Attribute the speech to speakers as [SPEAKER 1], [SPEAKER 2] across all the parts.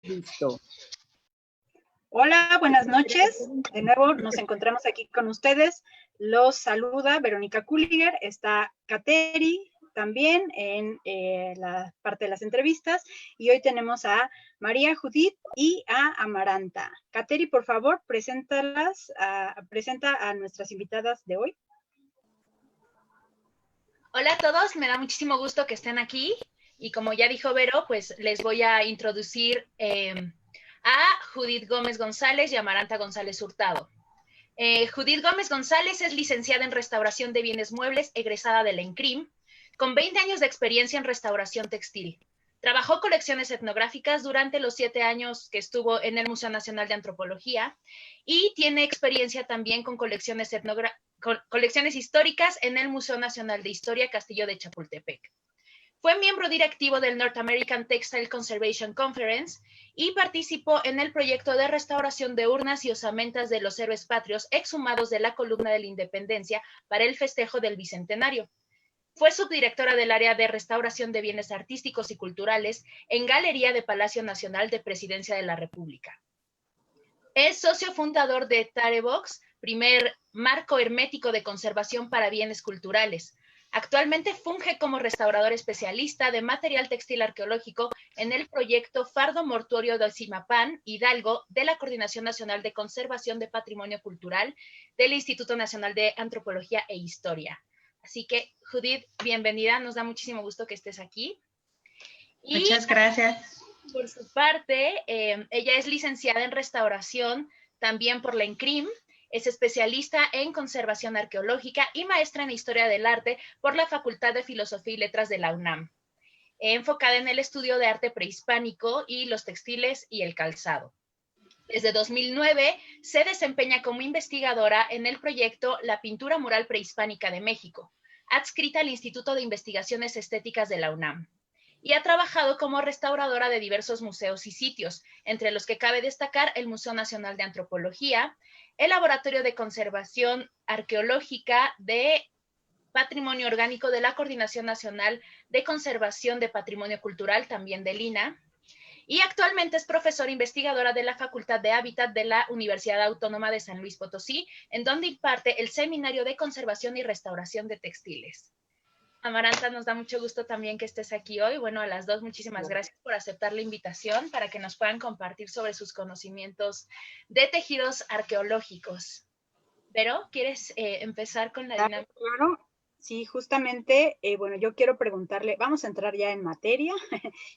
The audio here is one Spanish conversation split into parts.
[SPEAKER 1] Listo. Hola, buenas noches. De nuevo nos encontramos aquí con ustedes. Los saluda Verónica Kuliger. Está Kateri también en la parte de las entrevistas. Y hoy tenemos a María Judith y a Amaranta. Kateri, por favor, presenta a nuestras invitadas de hoy.
[SPEAKER 2] Hola a todos, me da muchísimo gusto que estén aquí. Y como ya dijo Vero, pues les voy a introducir a Judith Gómez González y Amaranta González Hurtado. Judith Gómez González es licenciada en Restauración de Bienes Muebles, egresada de la ENCRIM, con 20 años de experiencia en restauración textil. Trabajó colecciones etnográficas durante los 7 años que estuvo en el Museo Nacional de Antropología y tiene experiencia también con colecciones históricas en el Museo Nacional de Historia Castillo de Chapultepec. Fue miembro directivo del North American Textile Conservation Conference y participó en el proyecto de restauración de urnas y osamentas de los héroes patrios exhumados de la Columna de la Independencia para el festejo del Bicentenario. Fue subdirectora del área de restauración de bienes artísticos y culturales en Galería de Palacio Nacional de Presidencia de la República. Es socio fundador de Tarebox, primer marco hermético de conservación para bienes culturales. Actualmente funge como restaurador especialista de material textil arqueológico en el proyecto Fardo Mortuorio de Zimapán, Hidalgo, de la Coordinación Nacional de Conservación de Patrimonio Cultural del Instituto Nacional de Antropología e Historia. Así que, Judith, bienvenida, nos da muchísimo gusto que estés aquí.
[SPEAKER 3] Muchas gracias.
[SPEAKER 2] Por su parte, ella es licenciada en restauración también por la ENCRIM, es especialista en conservación arqueológica y maestra en historia del arte por la Facultad de Filosofía y Letras de la UNAM, enfocada en el estudio de arte prehispánico y los textiles y el calzado. Desde 2009 se desempeña como investigadora en el proyecto La Pintura Mural Prehispánica de México, adscrita al Instituto de Investigaciones Estéticas de la UNAM. Y ha trabajado como restauradora de diversos museos y sitios, entre los que cabe destacar el Museo Nacional de Antropología, el Laboratorio de Conservación Arqueológica de Patrimonio Orgánico de la Coordinación Nacional de Conservación de Patrimonio Cultural, también del INAH, y actualmente es profesora investigadora de la Facultad de Hábitat de la Universidad Autónoma de San Luis Potosí, en donde imparte el Seminario de Conservación y Restauración de Textiles. Amaranta, nos da mucho gusto también que estés aquí hoy. Bueno, a las dos, muchísimas gracias por aceptar la invitación para que nos puedan compartir sobre sus conocimientos de tejidos arqueológicos. Pero, ¿quieres empezar con la dinámica?
[SPEAKER 1] Claro, sí, justamente, bueno, yo quiero preguntarle, vamos a entrar ya en materia,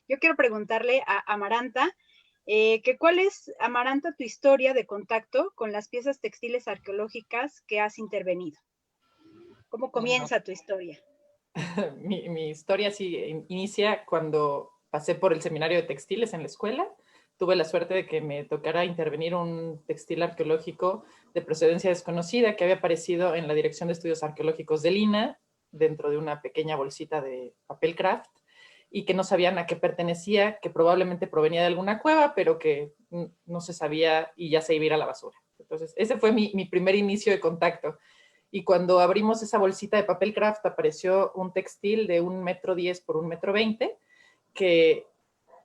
[SPEAKER 1] yo quiero preguntarle a Amaranta, que cuál es, Amaranta, tu historia de contacto con las piezas textiles arqueológicas que has intervenido. ¿Cómo comienza tu historia?
[SPEAKER 3] Mi historia sí inicia cuando pasé por el seminario de textiles en la escuela. Tuve la suerte de que me tocara intervenir un textil arqueológico de procedencia desconocida que había aparecido en la Dirección de Estudios Arqueológicos del INAH dentro de una pequeña bolsita de papel craft y que no sabían a qué pertenecía, que probablemente provenía de alguna cueva, pero que no se sabía y ya se iba a ir a la basura. Entonces, ese fue mi primer inicio de contacto. Y cuando abrimos esa bolsita de papel craft apareció un textil de 1,10 m por 1,20 m que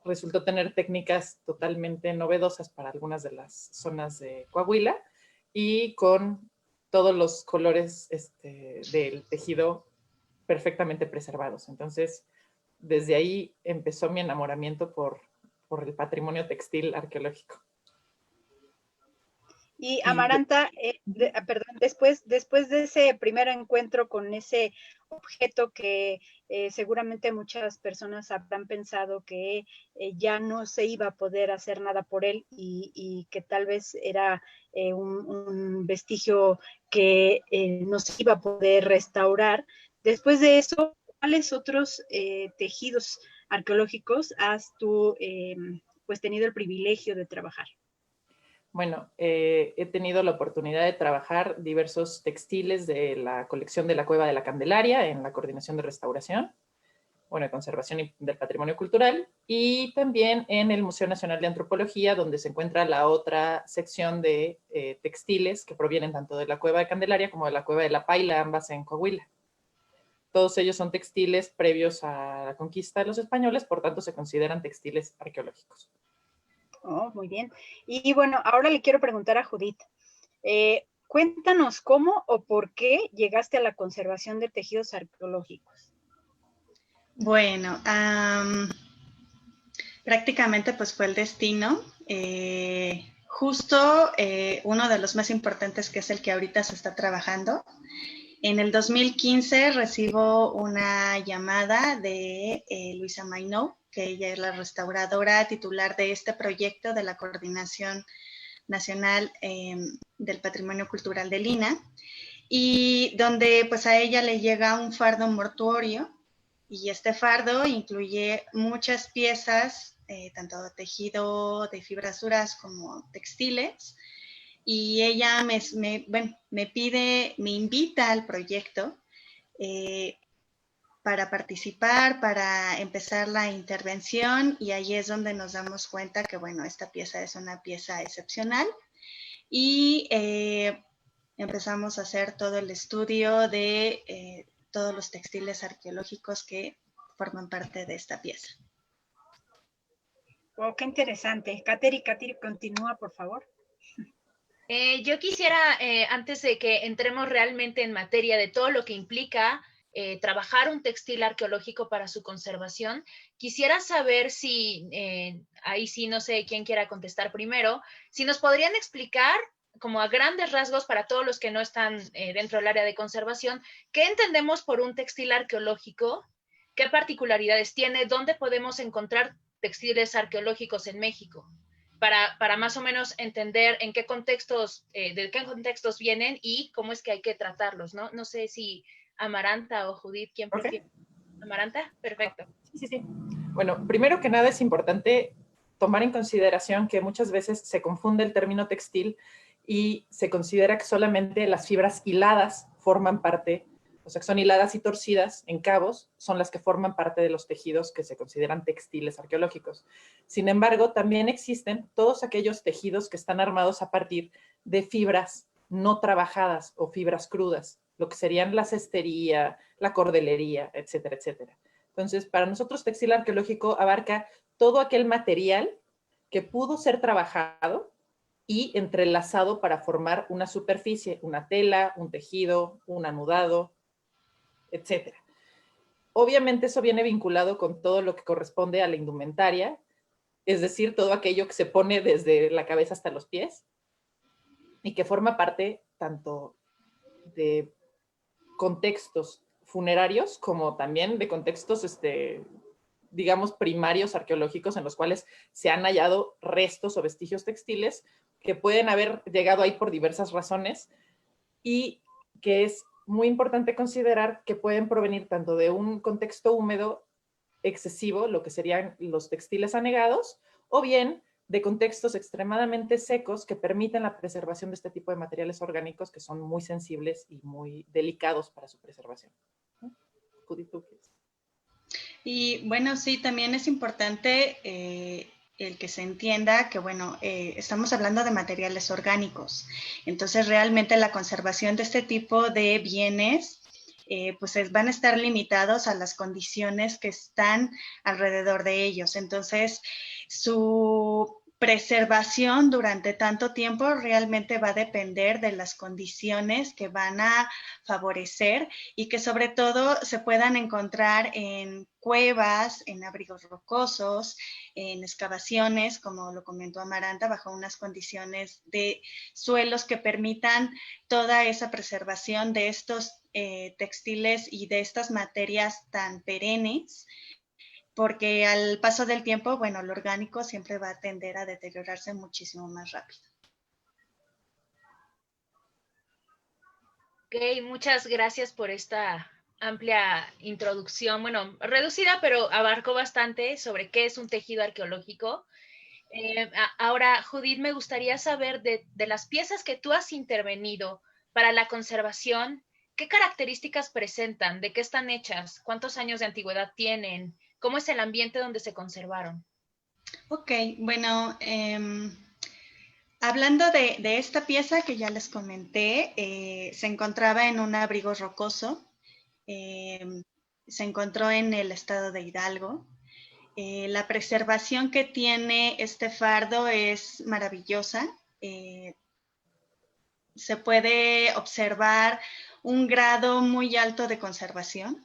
[SPEAKER 3] resultó tener técnicas totalmente novedosas para algunas de las zonas de Coahuila y con todos los colores del tejido perfectamente preservados. Entonces, desde ahí empezó mi enamoramiento por el patrimonio textil arqueológico.
[SPEAKER 1] Y Amaranta, perdón, después de ese primer encuentro con ese objeto que seguramente muchas personas habrán pensado que ya no se iba a poder hacer nada por él y que tal vez era un vestigio que no se iba a poder restaurar. Después de eso, ¿cuáles otros tejidos arqueológicos has tú pues tenido el privilegio de trabajar?
[SPEAKER 3] Bueno, he tenido la oportunidad de trabajar diversos textiles de la colección de la Cueva de la Candelaria en la Coordinación de Restauración, bueno, de Conservación y del Patrimonio Cultural, y también en el Museo Nacional de Antropología, donde se encuentra la otra sección de textiles que provienen tanto de la Cueva de Candelaria como de la Cueva de la Paila, ambas en Coahuila. Todos ellos son textiles previos a la conquista de los españoles, por tanto se consideran textiles arqueológicos.
[SPEAKER 1] Oh, muy bien. Y bueno, ahora le quiero preguntar a Judith. Cuéntanos cómo o por qué llegaste a la conservación de tejidos arqueológicos.
[SPEAKER 4] Bueno, prácticamente pues fue el destino. Justo uno de los más importantes, que es el que ahorita se está trabajando. En el 2015 recibo una llamada de Luisa Mainou, que ella es la restauradora titular de este proyecto de la Coordinación Nacional del Patrimonio Cultural de Lina, y donde pues a ella le llega un fardo mortuorio, y este fardo incluye muchas piezas, tanto de tejido de fibras duras como textiles, y ella me pide, me invita al proyecto para participar, para empezar la intervención, y ahí es donde nos damos cuenta que, bueno, esta pieza es una pieza excepcional, y empezamos a hacer todo el estudio de todos los textiles arqueológicos que forman parte de esta pieza.
[SPEAKER 1] Oh, qué interesante. Kateri, continúa, por favor.
[SPEAKER 2] Yo quisiera, antes de que entremos realmente en materia de todo lo que implica trabajar un textil arqueológico para su conservación, quisiera saber si, ahí sí no sé quién quiera contestar primero, si nos podrían explicar, como a grandes rasgos para todos los que no están dentro del área de conservación, ¿qué entendemos por un textil arqueológico? ¿Qué particularidades tiene? ¿Dónde podemos encontrar textiles arqueológicos en México? Para más o menos entender en qué contextos, de qué contextos vienen y cómo es que hay que tratarlos, ¿no? No sé si Amaranta o Judith, ¿quién prefiere? ¿Amaranta? Perfecto.
[SPEAKER 3] Sí. Bueno, primero que nada es importante tomar en consideración que muchas veces se confunde el término textil y se considera que solamente las fibras hiladas forman parte, o sea, que son hiladas y torcidas en cabos, son las que forman parte de los tejidos que se consideran textiles arqueológicos. Sin embargo, también existen todos aquellos tejidos que están armados a partir de fibras no trabajadas o fibras crudas, lo que serían la cestería, la cordelería, etcétera, etcétera. Entonces, para nosotros textil arqueológico abarca todo aquel material que pudo ser trabajado y entrelazado para formar una superficie, una tela, un tejido, un anudado, etc. Obviamente eso viene vinculado con todo lo que corresponde a la indumentaria, es decir, todo aquello que se pone desde la cabeza hasta los pies y que forma parte tanto de contextos funerarios como también de contextos, digamos, primarios arqueológicos en los cuales se han hallado restos o vestigios textiles que pueden haber llegado ahí por diversas razones y que es muy importante considerar que pueden provenir tanto de un contexto húmedo excesivo, lo que serían los textiles anegados, o bien de contextos extremadamente secos que permiten la preservación de este tipo de materiales orgánicos que son muy sensibles y muy delicados para su preservación. Judith, ¿tú quieres?
[SPEAKER 4] Y bueno, sí, también es importante el que se entienda que, bueno, estamos hablando de materiales orgánicos. Entonces, realmente la conservación de este tipo de bienes, pues van a estar limitados a las condiciones que están alrededor de ellos. Entonces, su preservación durante tanto tiempo realmente va a depender de las condiciones que van a favorecer y que sobre todo se puedan encontrar en cuevas, en abrigos rocosos, en excavaciones, como lo comentó Amaranta, bajo unas condiciones de suelos que permitan toda esa preservación de estos textiles y de estas materias tan perennes, porque al paso del tiempo, bueno, lo orgánico siempre va a tender a deteriorarse muchísimo más rápido.
[SPEAKER 2] Ok, muchas gracias por esta amplia introducción, bueno, reducida, pero abarcó bastante sobre qué es un tejido arqueológico. Ahora, Judith, me gustaría saber de las piezas que tú has intervenido para la conservación, ¿qué características presentan? ¿De qué están hechas? ¿Cuántos años de antigüedad tienen? ¿Cómo es el ambiente donde se conservaron?
[SPEAKER 4] Ok, bueno, hablando de esta pieza que ya les comenté, se encontraba en un abrigo rocoso, se encontró en el estado de Hidalgo. La preservación que tiene este fardo es maravillosa. Se puede observar un grado muy alto de conservación.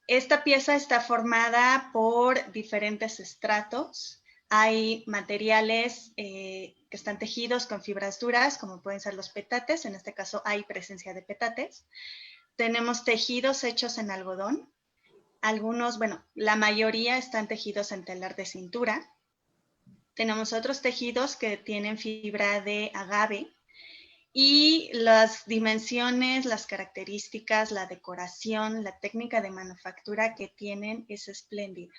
[SPEAKER 4] Esta pieza está formada por diferentes estratos. Hay materiales que están tejidos con fibras duras, como pueden ser los petates. En este caso hay presencia de petates. Tenemos tejidos hechos en algodón. Algunos, bueno, la mayoría están tejidos en telar de cintura. Tenemos otros tejidos que tienen fibra de agave. Y las dimensiones, las características, la decoración, la técnica de manufactura que tienen es espléndida.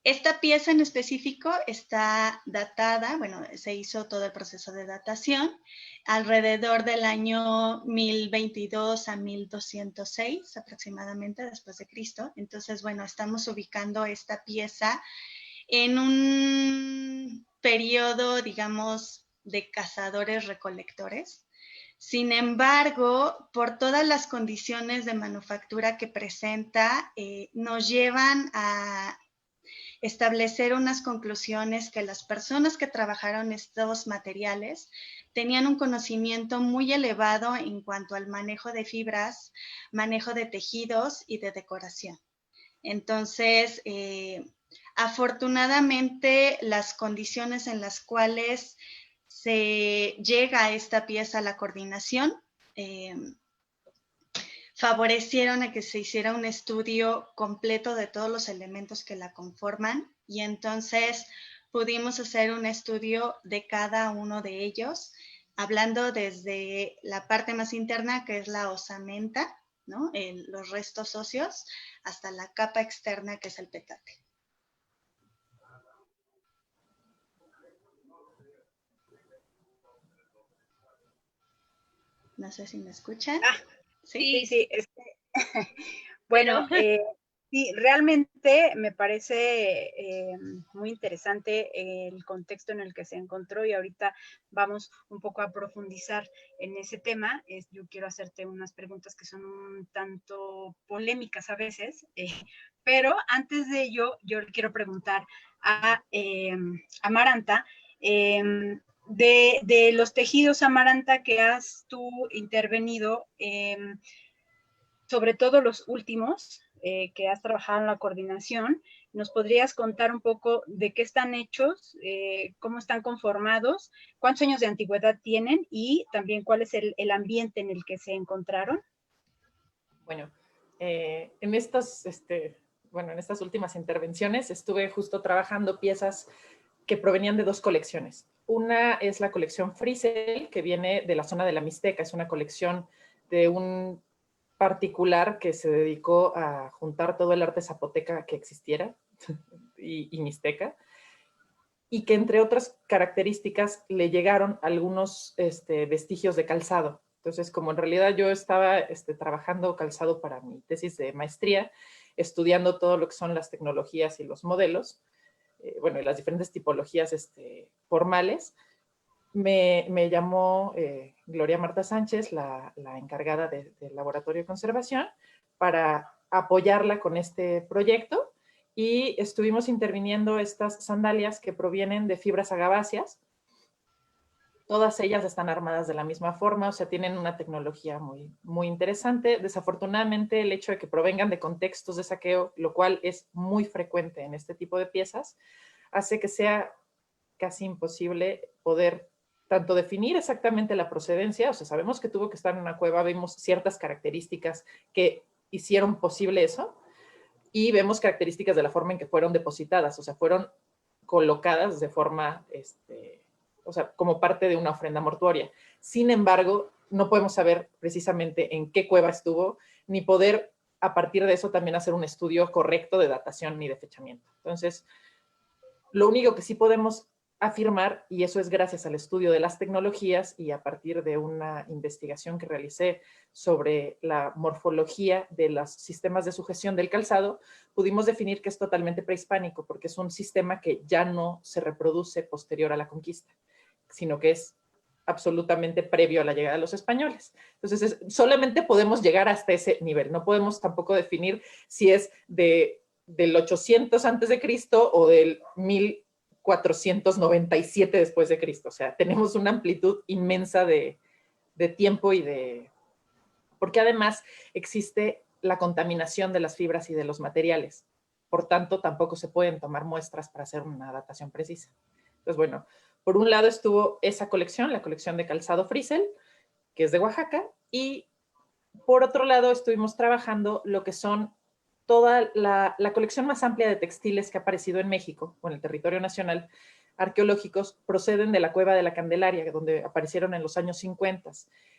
[SPEAKER 4] Esta pieza en específico está datada, bueno, se hizo todo el proceso de datación alrededor del año 1022 a 1206 aproximadamente después de Cristo. Entonces, bueno, estamos ubicando esta pieza en un periodo, digamos, de cazadores-recolectores. Sin embargo, por todas las condiciones de manufactura que presenta, nos llevan a establecer unas conclusiones que las personas que trabajaron estos materiales tenían un conocimiento muy elevado en cuanto al manejo de fibras, manejo de tejidos y de decoración. Entonces, afortunadamente, las condiciones en las cuales se llega a esta pieza a la coordinación favorecieron a que se hiciera un estudio completo de todos los elementos que la conforman y entonces pudimos hacer un estudio de cada uno de ellos, hablando desde la parte más interna, que es la osamenta, ¿no? Los restos óseos, hasta la capa externa, que es el petate. No sé si me escuchan.
[SPEAKER 1] Sí. Bueno, sí, realmente me parece muy interesante el contexto en el que se encontró y ahorita vamos un poco a profundizar en ese tema. Yo quiero hacerte unas preguntas que son un tanto polémicas a veces, pero antes de ello, yo le quiero preguntar a Amaranta, de los tejidos, Amaranta, que has tú intervenido, sobre todo los últimos, que has trabajado en la coordinación, ¿nos podrías contar un poco de qué están hechos, cómo están conformados, cuántos años de antigüedad tienen y también cuál es el ambiente en el que se encontraron?
[SPEAKER 3] Bueno, en estas últimas intervenciones estuve justo trabajando piezas que provenían de dos colecciones. Una es la colección Frisel, que viene de la zona de la Mixteca. Es una colección de un particular que se dedicó a juntar todo el arte zapoteca que existiera y mixteca, y que entre otras características le llegaron algunos vestigios de calzado. Entonces, como en realidad yo estaba trabajando calzado para mi tesis de maestría, estudiando todo lo que son las tecnologías y los modelos, bueno, y las diferentes tipologías formales, me llamó Gloria Marta Sánchez, la encargada del Laboratorio de Conservación, para apoyarla con este proyecto, y estuvimos interviniendo estas sandalias que provienen de fibras agaváceas. Todas ellas están armadas de la misma forma, o sea, tienen una tecnología muy, muy interesante. Desafortunadamente, el hecho de que provengan de contextos de saqueo, lo cual es muy frecuente en este tipo de piezas, hace que sea casi imposible poder tanto definir exactamente la procedencia, o sea, sabemos que tuvo que estar en una cueva, vemos ciertas características que hicieron posible eso, y vemos características de la forma en que fueron depositadas, o sea, fueron colocadas de forma, o sea, como parte de una ofrenda mortuoria. Sin embargo, no podemos saber precisamente en qué cueva estuvo, ni poder a partir de eso también hacer un estudio correcto de datación ni de fechamiento. Entonces, lo único que sí podemos afirmar, y eso es gracias al estudio de las tecnologías y a partir de una investigación que realicé sobre la morfología de los sistemas de sujeción del calzado, pudimos definir que es totalmente prehispánico, porque es un sistema que ya no se reproduce posterior a la conquista, sino que es absolutamente previo a la llegada de los españoles. Entonces, solamente podemos llegar hasta ese nivel. No podemos tampoco definir si es de del 800 antes de Cristo o del 1497 después de Cristo. O sea, tenemos una amplitud inmensa de tiempo y de... Porque además existe la contaminación de las fibras y de los materiales. Por tanto, tampoco se pueden tomar muestras para hacer una datación precisa. Entonces, bueno, por un lado estuvo esa colección, la colección de calzado Frisel, que es de Oaxaca, y por otro lado estuvimos trabajando lo que son toda la colección más amplia de textiles que ha aparecido en México o en el territorio nacional, arqueológicos, proceden de la Cueva de la Candelaria, donde aparecieron en los años 50.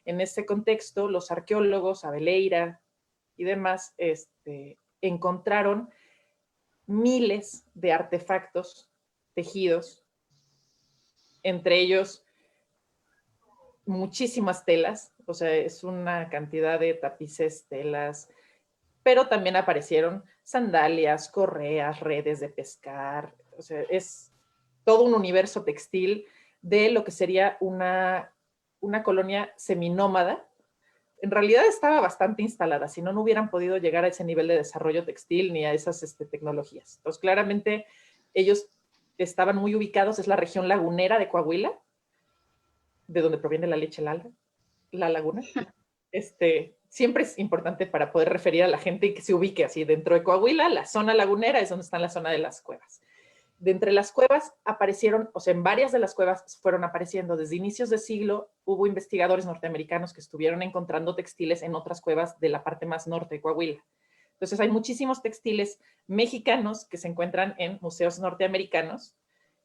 [SPEAKER 3] En este contexto, los arqueólogos, Abeleira y demás, encontraron miles de artefactos tejidos, entre ellos muchísimas telas, o sea, es una cantidad de tapices, telas, pero también aparecieron sandalias, correas, redes de pescar, o sea, es todo un universo textil de lo que sería una colonia seminómada. En realidad estaba bastante instalada, si no, no hubieran podido llegar a ese nivel de desarrollo textil ni a esas tecnologías. Entonces, claramente, ellos estaban muy ubicados, es la región lagunera de Coahuila, de donde proviene la leche la laguna. Siempre es importante para poder referir a la gente y que se ubique así dentro de Coahuila, la zona lagunera es donde está la zona de las cuevas. De entre las cuevas aparecieron, o sea, en varias de las cuevas fueron apareciendo desde inicios de siglo, hubo investigadores norteamericanos que estuvieron encontrando textiles en otras cuevas de la parte más norte de Coahuila. Entonces hay muchísimos textiles mexicanos que se encuentran en museos norteamericanos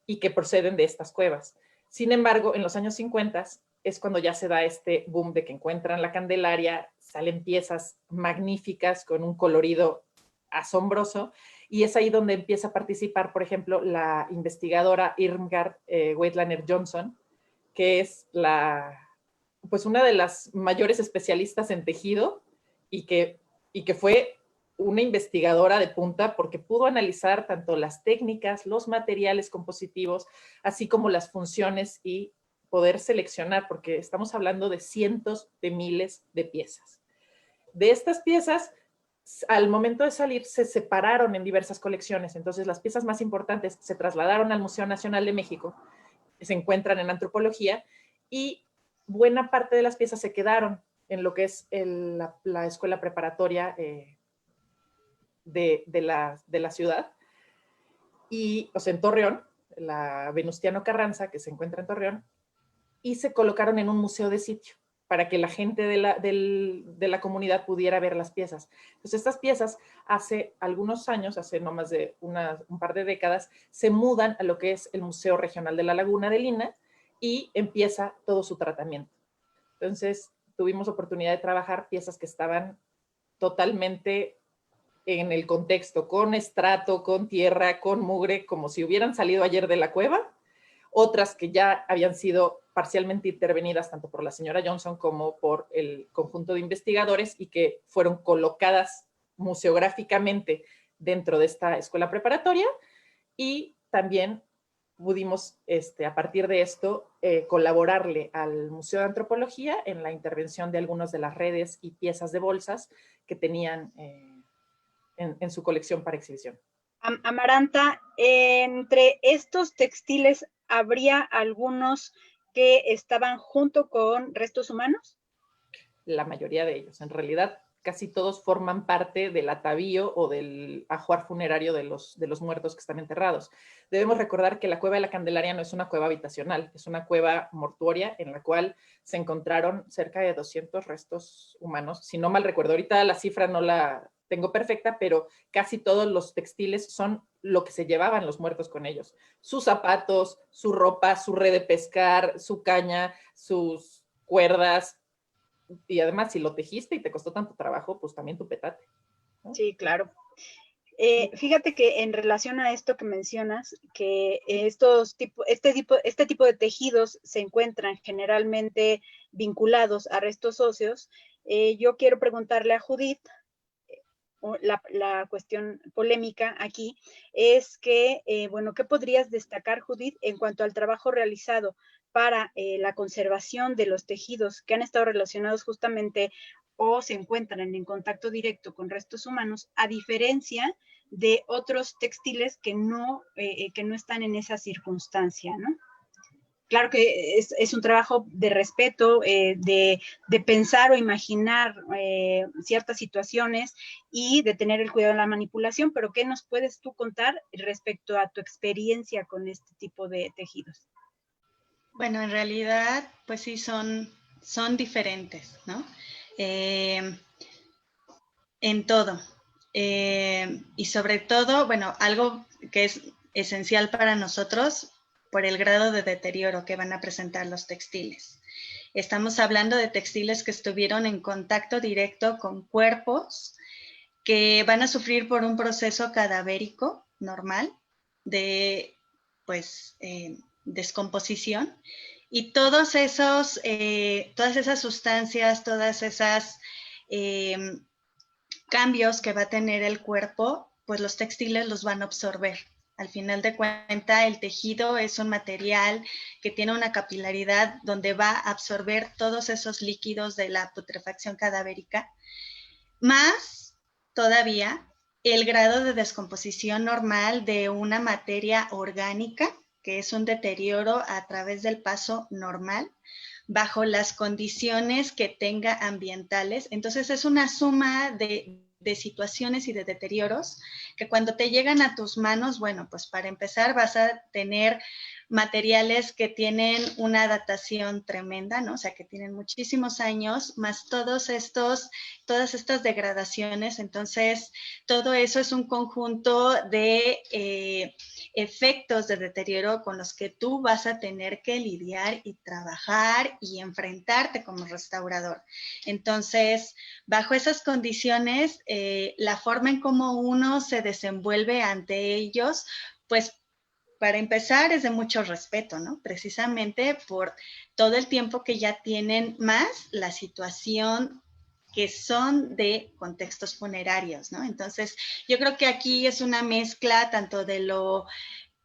[SPEAKER 3] y que proceden de estas cuevas. Sin embargo, en los años 50 es cuando ya se da este boom de que encuentran la Candelaria, salen piezas magníficas con un colorido asombroso, y es ahí donde empieza a participar, por ejemplo, la investigadora Irmgard Weidlander Johnson, que es pues una de las mayores especialistas en tejido y que fue una investigadora de punta porque pudo analizar tanto las técnicas, los materiales compositivos, así como las funciones y poder seleccionar, porque estamos hablando de cientos de miles de piezas. De estas piezas, al momento de salir, se separaron en diversas colecciones. Entonces, las piezas más importantes se trasladaron al Museo Nacional de México, se encuentran en antropología, y buena parte de las piezas se quedaron en lo que es la escuela preparatoria de la ciudad, y, o sea, en Torreón, la Venustiano Carranza, que se encuentra en Torreón, y se colocaron en un museo de sitio para que la gente de la comunidad pudiera ver las piezas. Entonces, estas piezas hace algunos años, hace no más de un par de décadas, se mudan a lo que es el Museo Regional de la Laguna de Lina y empieza todo su tratamiento. Entonces, tuvimos oportunidad de trabajar piezas que estaban totalmente en el contexto, con estrato, con tierra, con mugre, como si hubieran salido ayer de la cueva, otras que ya habían sido parcialmente intervenidas tanto por la señora Johnson como por el conjunto de investigadores y que fueron colocadas museográficamente dentro de esta escuela preparatoria, y también pudimos, a partir de esto, colaborarle al Museo de Antropología en la intervención de algunas de las redes y piezas de bolsas que tenían en su colección para exhibición.
[SPEAKER 1] Amaranta, entre estos textiles, ¿habría algunos que estaban junto con restos humanos?
[SPEAKER 3] La mayoría de ellos. En realidad, casi todos forman parte del atavío o del ajuar funerario de los muertos que están enterrados. Debemos recordar que la Cueva de la Candelaria no es una cueva habitacional, es una cueva mortuoria en la cual se encontraron cerca de 200 restos humanos. Si no mal recuerdo, ahorita la cifra no la tengo perfecta, pero casi todos los textiles son lo que se llevaban los muertos con ellos. Sus zapatos, su ropa, su red de pescar, su caña, sus cuerdas, y además si lo tejiste y te costó tanto trabajo, pues también tu petate, ¿no?
[SPEAKER 1] Sí, claro. Fíjate que en relación a esto que mencionas, que este tipo de tejidos se encuentran generalmente vinculados a restos óseos, yo quiero preguntarle a Judith, la cuestión polémica aquí es que, bueno, ¿qué podrías destacar, Judith, en cuanto al trabajo realizado para la conservación de los tejidos que han estado relacionados justamente o se encuentran en contacto directo con restos humanos, a diferencia de otros textiles que no están en esa circunstancia, ¿no? Claro que es un trabajo de respeto, de pensar o imaginar ciertas situaciones y de tener el cuidado de la manipulación, pero ¿qué nos puedes tú contar respecto a tu experiencia con este tipo de tejidos?
[SPEAKER 4] Bueno, en realidad, pues sí, son diferentes, ¿no? En todo. Y sobre todo, bueno, algo que es esencial para nosotros por el grado de deterioro que van a presentar los textiles. Estamos hablando de textiles que estuvieron en contacto directo con cuerpos que van a sufrir por un proceso cadavérico normal de, pues, descomposición. Y todas esas sustancias, todas esas cambios que va a tener el cuerpo, pues los textiles los van a absorber. Al final de cuentas, el tejido es un material que tiene una capilaridad donde va a absorber todos esos líquidos de la putrefacción cadavérica, más todavía el grado de descomposición normal de una materia orgánica, que es un deterioro a través del paso normal, bajo las condiciones que tenga ambientales. Entonces es una suma de situaciones y de deterioros que cuando te llegan a tus manos, bueno, pues para empezar vas a tener materiales que tienen una datación tremenda, ¿no? O sea, que tienen muchísimos años, más todas estas degradaciones. Entonces, todo eso es un conjunto de efectos de deterioro con los que tú vas a tener que lidiar y trabajar y enfrentarte como restaurador. Entonces, bajo esas condiciones, la forma en cómo uno se desenvuelve ante ellos, pues para empezar es de mucho respeto, ¿no? Precisamente por todo el tiempo que ya tienen, más la situación que son de contextos funerarios, ¿no? Entonces, yo creo que aquí es una mezcla tanto de lo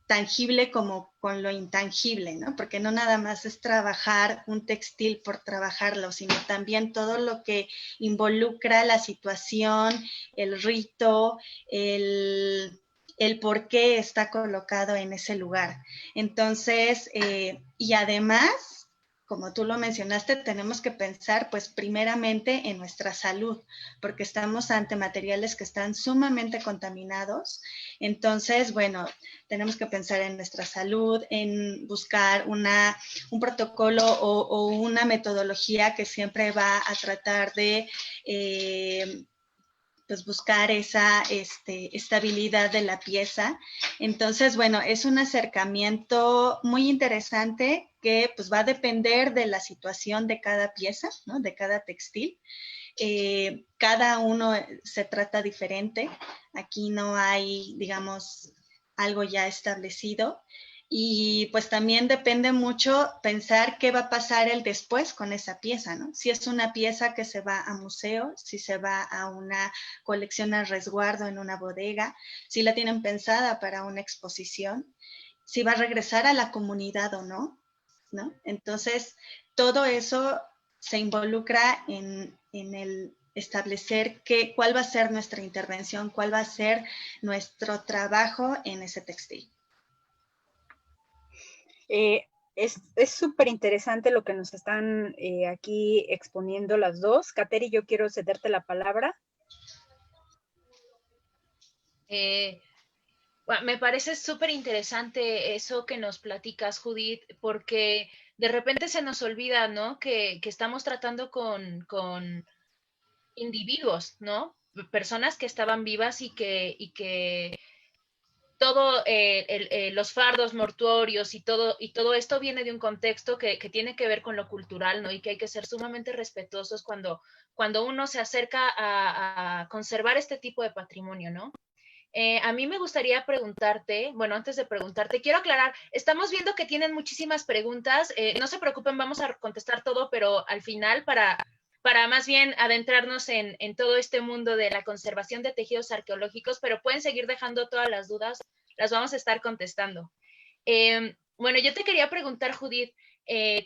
[SPEAKER 4] tangible como con lo intangible, ¿no? Porque no nada más es trabajar un textil por trabajarlo, sino también todo lo que involucra la situación, el rito, el por qué está colocado en ese lugar. Entonces, y además, como tú lo mencionaste, tenemos que pensar pues primeramente en nuestra salud, porque estamos ante materiales que están sumamente contaminados. Entonces, bueno, tenemos que pensar en nuestra salud, en buscar un protocolo o una metodología que siempre va a tratar de pues buscar esa estabilidad de la pieza. Entonces, bueno, es un acercamiento muy interesante que pues va a depender de la situación de cada pieza, ¿no? De cada textil. Cada uno se trata diferente. Aquí no hay, digamos, algo ya establecido. Y pues también depende mucho pensar qué va a pasar el después con esa pieza, ¿no? Si es una pieza que se va a museo, si se va a una colección a resguardo en una bodega, si la tienen pensada para una exposición, si va a regresar a la comunidad o no, ¿no? Entonces, todo eso se involucra en el establecer cuál va a ser nuestra intervención, cuál va a ser nuestro trabajo en ese textil.
[SPEAKER 1] Es súper interesante lo que nos están aquí exponiendo las dos. Kateri, yo quiero cederte la palabra.
[SPEAKER 2] Bueno, me parece súper interesante eso que nos platicas, Judith, porque de repente se nos olvida, ¿no? Que estamos tratando con individuos, ¿no? Personas que estaban vivas y que todo los fardos mortuorios y todo esto viene de un contexto que tiene que ver con lo cultural, ¿no? Y que hay que ser sumamente respetuosos cuando uno se acerca a conservar este tipo de patrimonio, ¿no? A mí me gustaría preguntarte, bueno, antes de preguntarte, quiero aclarar, estamos viendo que tienen muchísimas preguntas, no se preocupen, vamos a contestar todo, pero al final para más bien adentrarnos en todo este mundo de la conservación de tejidos arqueológicos, pero pueden seguir dejando todas las dudas, las vamos a estar contestando. Bueno, yo te quería preguntar, Judith,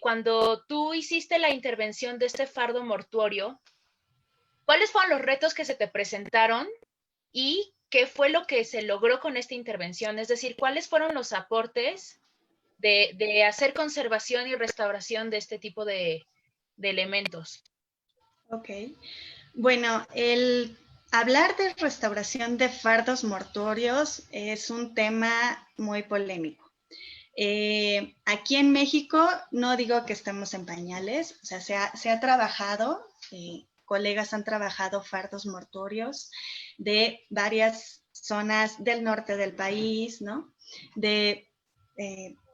[SPEAKER 2] cuando tú hiciste la intervención de este fardo mortuorio, ¿cuáles fueron los retos que se te presentaron y qué fue lo que se logró con esta intervención, es decir, cuáles fueron los aportes de hacer conservación y restauración de este tipo de elementos.
[SPEAKER 4] Ok, bueno, el hablar de restauración de fardos mortuorios es un tema muy polémico. Aquí en México no digo que estemos en pañales, o sea, se ha trabajado, colegas han trabajado fardos mortuorios de varias zonas del norte del país, ¿no? De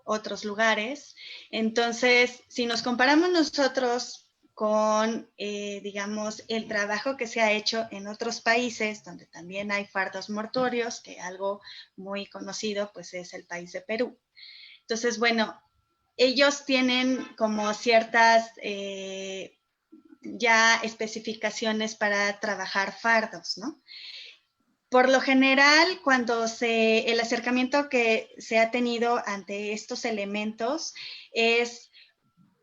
[SPEAKER 4] otros lugares. Entonces, si nos comparamos nosotros con, digamos, el trabajo que se ha hecho en otros países, donde también hay fardos mortuorios, que algo muy conocido, pues es el país de Perú. Entonces, bueno, ellos tienen como ciertas ya especificaciones para trabajar fardos, ¿no? Por lo general, cuando el acercamiento que se ha tenido ante estos elementos es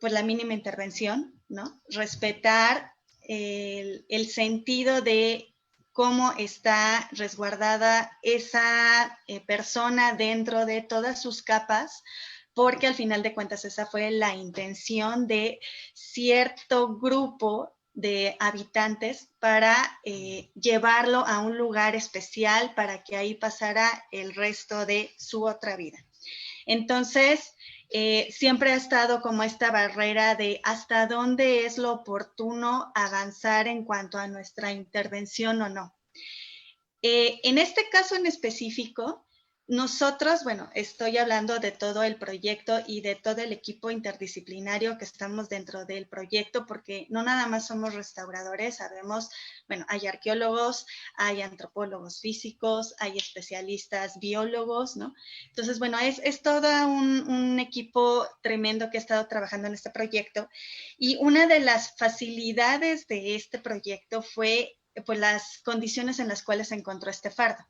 [SPEAKER 4] pues la mínima intervención, ¿no? Respetar el sentido de cómo está resguardada esa persona dentro de todas sus capas, porque al final de cuentas esa fue la intención de cierto grupo de habitantes para llevarlo a un lugar especial para que ahí pasara el resto de su otra vida. Entonces, siempre ha estado como esta barrera de hasta dónde es lo oportuno avanzar en cuanto a nuestra intervención o no. En este caso en específico, nosotros, bueno, estoy hablando de todo el proyecto y de todo el equipo interdisciplinario que estamos dentro del proyecto, porque no nada más somos restauradores, sabemos, bueno, hay arqueólogos, hay antropólogos físicos, hay especialistas biólogos, ¿no? Entonces, bueno, es todo un equipo tremendo que ha estado trabajando en este proyecto, y una de las facilidades de este proyecto fue pues las condiciones en las cuales se encontró este fardo.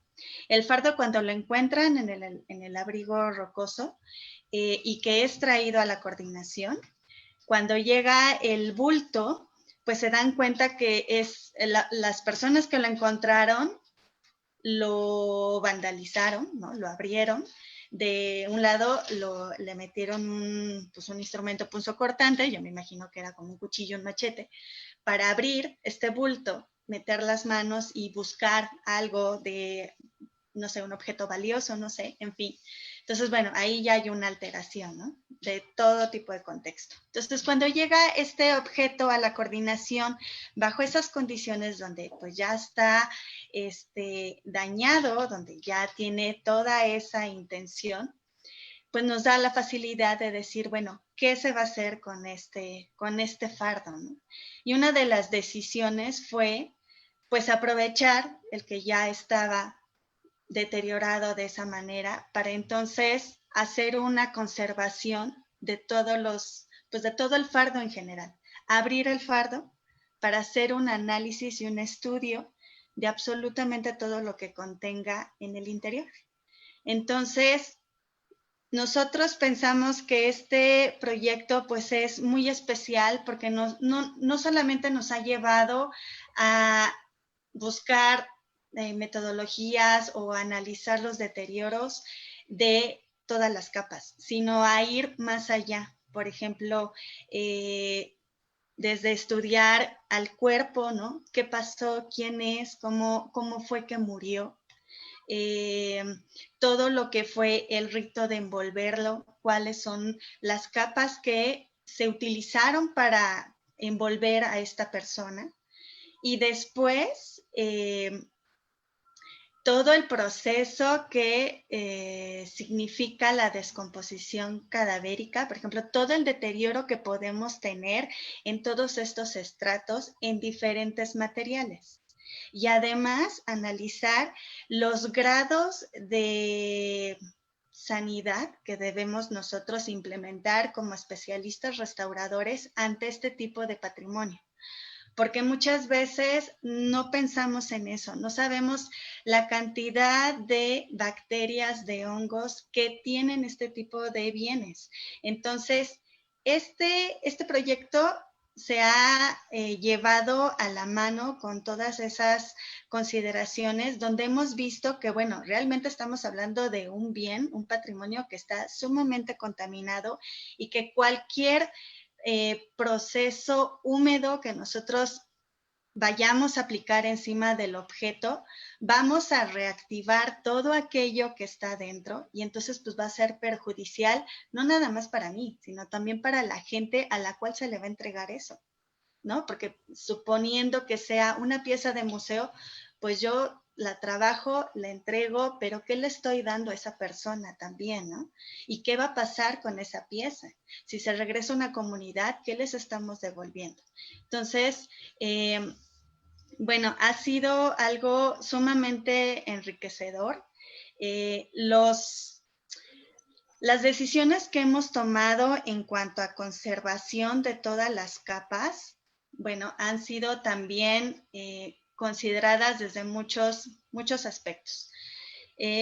[SPEAKER 4] El fardo, cuando lo encuentran en el abrigo rocoso y que es traído a la coordinación, cuando llega el bulto, pues se dan cuenta que las personas que lo encontraron lo vandalizaron, ¿no? Lo abrieron. De un lado le metieron un instrumento punzocortante, yo me imagino que era como un cuchillo, un machete, para abrir este bulto, meter las manos y buscar algo de, no sé, un objeto valioso, no sé, en fin. Entonces, bueno, ahí ya hay una alteración, ¿no? De todo tipo de contexto. Entonces, cuando llega este objeto a la coordinación, bajo esas condiciones donde pues ya está dañado, donde ya tiene toda esa intención, pues nos da la facilidad de decir, bueno, ¿qué se va a hacer con este fardo, ¿no? Y una de las decisiones fue, pues, aprovechar el que ya estaba deteriorado de esa manera para entonces hacer una conservación de de todo el fardo en general. Abrir el fardo para hacer un análisis y un estudio de absolutamente todo lo que contenga en el interior. Entonces, nosotros pensamos que este proyecto pues es muy especial porque no solamente nos ha llevado a buscar metodologías o analizar los deterioros de todas las capas, sino a ir más allá. Por ejemplo, desde estudiar al cuerpo, ¿no? ¿Qué pasó? ¿Quién es? ¿Cómo fue que murió? Todo lo que fue el rito de envolverlo, cuáles son las capas que se utilizaron para envolver a esta persona. Y después, todo el proceso que significa la descomposición cadavérica, por ejemplo, todo el deterioro que podemos tener en todos estos estratos en diferentes materiales. Y además analizar los grados de sanidad que debemos nosotros implementar como especialistas restauradores ante este tipo de patrimonio. Porque muchas veces no pensamos en eso, no sabemos la cantidad de bacterias, de hongos que tienen este tipo de bienes. Entonces, este proyecto se ha llevado a la mano con todas esas consideraciones, donde hemos visto que, bueno, realmente estamos hablando de un bien, un patrimonio que está sumamente contaminado y que cualquier proceso húmedo que nosotros vayamos a aplicar encima del objeto, vamos a reactivar todo aquello que está dentro y entonces pues va a ser perjudicial, no nada más para mí, sino también para la gente a la cual se le va a entregar eso, ¿no? Porque suponiendo que sea una pieza de museo, pues yo la trabajo, la entrego, pero ¿qué le estoy dando a esa persona también, no? ¿Y qué va a pasar con esa pieza? Si se regresa a una comunidad, ¿qué les estamos devolviendo? Entonces, bueno, ha sido algo sumamente enriquecedor. Las decisiones que hemos tomado en cuanto a conservación de todas las capas, bueno, han sido también consideradas desde muchos aspectos.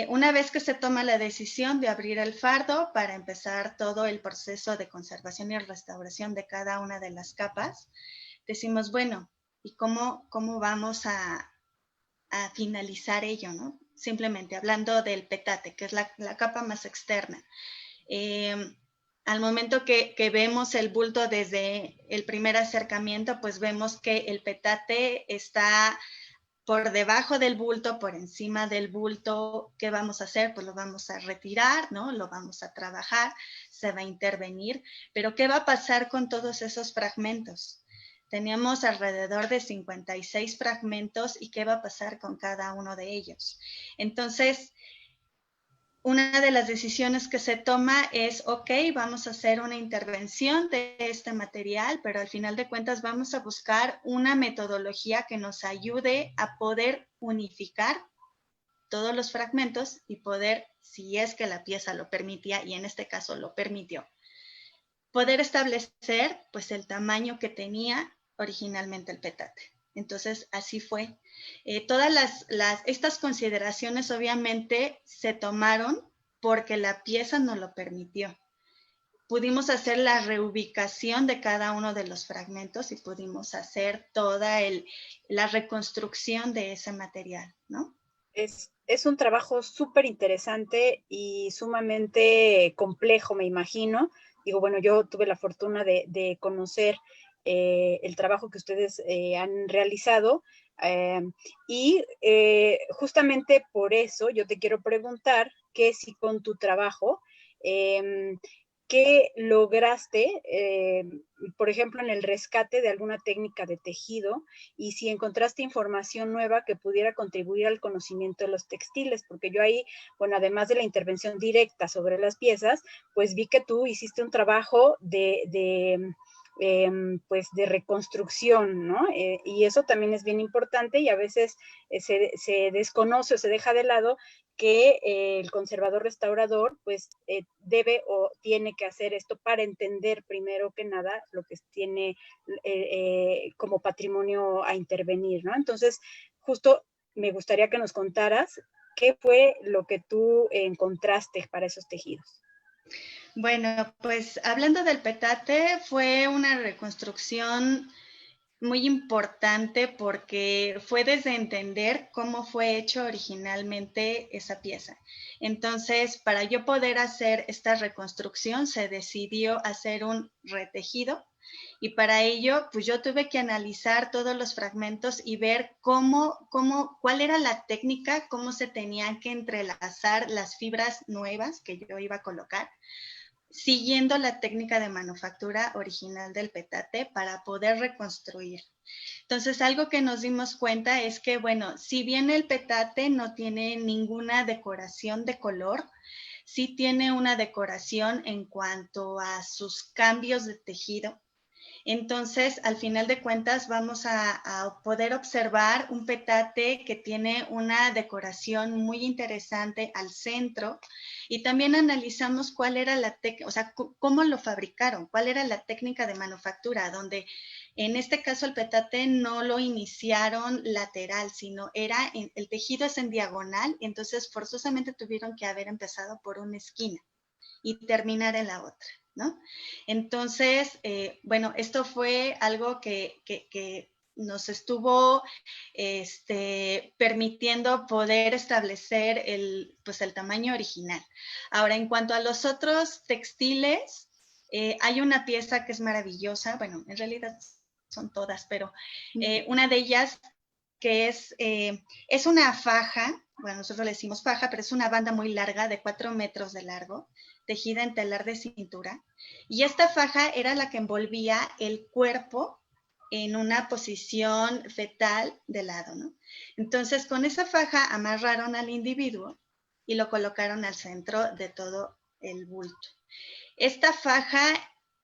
[SPEAKER 4] Una vez que se toma la decisión de abrir el fardo para empezar todo el proceso de conservación y restauración de cada una de las capas, decimos, bueno, ¿y cómo vamos a finalizar ello, ¿no? Simplemente hablando del petate, que es la capa más externa. Al momento que vemos el bulto desde el primer acercamiento, pues vemos que el petate está por debajo del bulto, por encima del bulto. ¿Qué vamos a hacer? Pues lo vamos a retirar, ¿no? Lo vamos a trabajar, se va a intervenir, pero ¿qué va a pasar con todos esos fragmentos? Teníamos alrededor de 56 fragmentos y qué va a pasar con cada uno de ellos. Entonces, una de las decisiones que se toma es, ok, vamos a hacer una intervención de este material, pero al final de cuentas vamos a buscar una metodología que nos ayude a poder unificar todos los fragmentos y poder, si es que la pieza lo permitía, y en este caso lo permitió, poder establecer pues el tamaño que tenía originalmente el petate. Entonces, así fue. Todas estas consideraciones obviamente se tomaron porque la pieza nos lo permitió. Pudimos hacer la reubicación de cada uno de los fragmentos y pudimos hacer toda la reconstrucción de ese material, ¿no?
[SPEAKER 1] Es un trabajo súper interesante y sumamente complejo, me imagino. Digo, bueno, yo tuve la fortuna de conocer el trabajo que ustedes han realizado y justamente por eso yo te quiero preguntar que si con tu trabajo, ¿qué lograste, por ejemplo, en el rescate de alguna técnica de tejido y si encontraste información nueva que pudiera contribuir al conocimiento de los textiles? Porque yo ahí, bueno, además de la intervención directa sobre las piezas, pues vi que tú hiciste un trabajo pues de reconstrucción, ¿no? Y eso también es bien importante y a veces se desconoce o se deja de lado que el conservador restaurador pues debe o tiene que hacer esto para entender primero que nada lo que tiene como patrimonio a intervenir, ¿no? Entonces, justo me gustaría que nos contaras qué fue lo que tú encontraste para esos tejidos.
[SPEAKER 4] Bueno, pues hablando del petate, fue una reconstrucción muy importante porque fue desde entender cómo fue hecho originalmente esa pieza. Entonces, para yo poder hacer esta reconstrucción, se decidió hacer un retejido y para ello, pues yo tuve que analizar todos los fragmentos y ver cuál era la técnica, cómo se tenían que entrelazar las fibras nuevas que yo iba a colocar, siguiendo la técnica de manufactura original del petate para poder reconstruir. Entonces, algo que nos dimos cuenta es que, bueno, si bien el petate no tiene ninguna decoración de color, sí tiene una decoración en cuanto a sus cambios de tejido. Entonces, al final de cuentas, vamos a poder observar un petate que tiene una decoración muy interesante al centro y también analizamos cuál era la técnica, o sea, cómo lo fabricaron, cuál era la técnica de manufactura, donde en este caso el petate no lo iniciaron lateral, sino el tejido es en diagonal, entonces forzosamente tuvieron que haber empezado por una esquina y terminar en la otra. ¿no? Entonces, bueno, esto fue algo que nos estuvo permitiendo poder establecer pues el tamaño original. Ahora, en cuanto a los otros textiles, hay una pieza que es maravillosa, bueno, en realidad son todas, pero una de ellas que es una faja, bueno, nosotros le decimos faja, pero es una banda muy larga de 4 metros de largo, tejida en telar de cintura, y esta faja era la que envolvía el cuerpo en una posición fetal de lado, ¿no? Entonces, con esa faja amarraron al individuo y lo colocaron al centro de todo el bulto. Esta faja,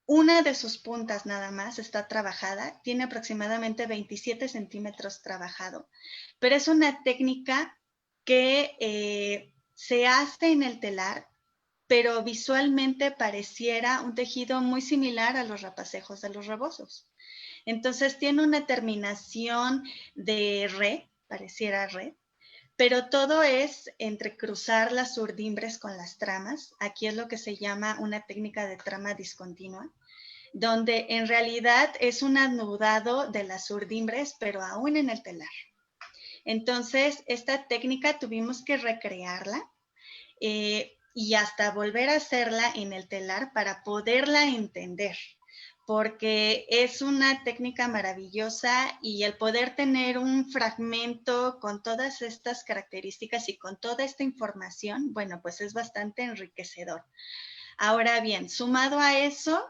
[SPEAKER 4] una de sus puntas nada más está trabajada, tiene aproximadamente 27 centímetros trabajado, pero es una técnica que se hace en el telar, pero visualmente pareciera un tejido muy similar a los rapacejos de los rebozos. Entonces tiene una terminación de red, pareciera red, pero todo es entrecruzar las urdimbres con las tramas. Aquí es lo que se llama una técnica de trama discontinua, donde en realidad es un anudado de las urdimbres, pero aún en el telar. Entonces, esta técnica tuvimos que recrearla y hasta volver a hacerla en el telar para poderla entender, porque es una técnica maravillosa y el poder tener un fragmento con todas estas características y con toda esta información, bueno, pues es bastante enriquecedor. Ahora bien, sumado a eso,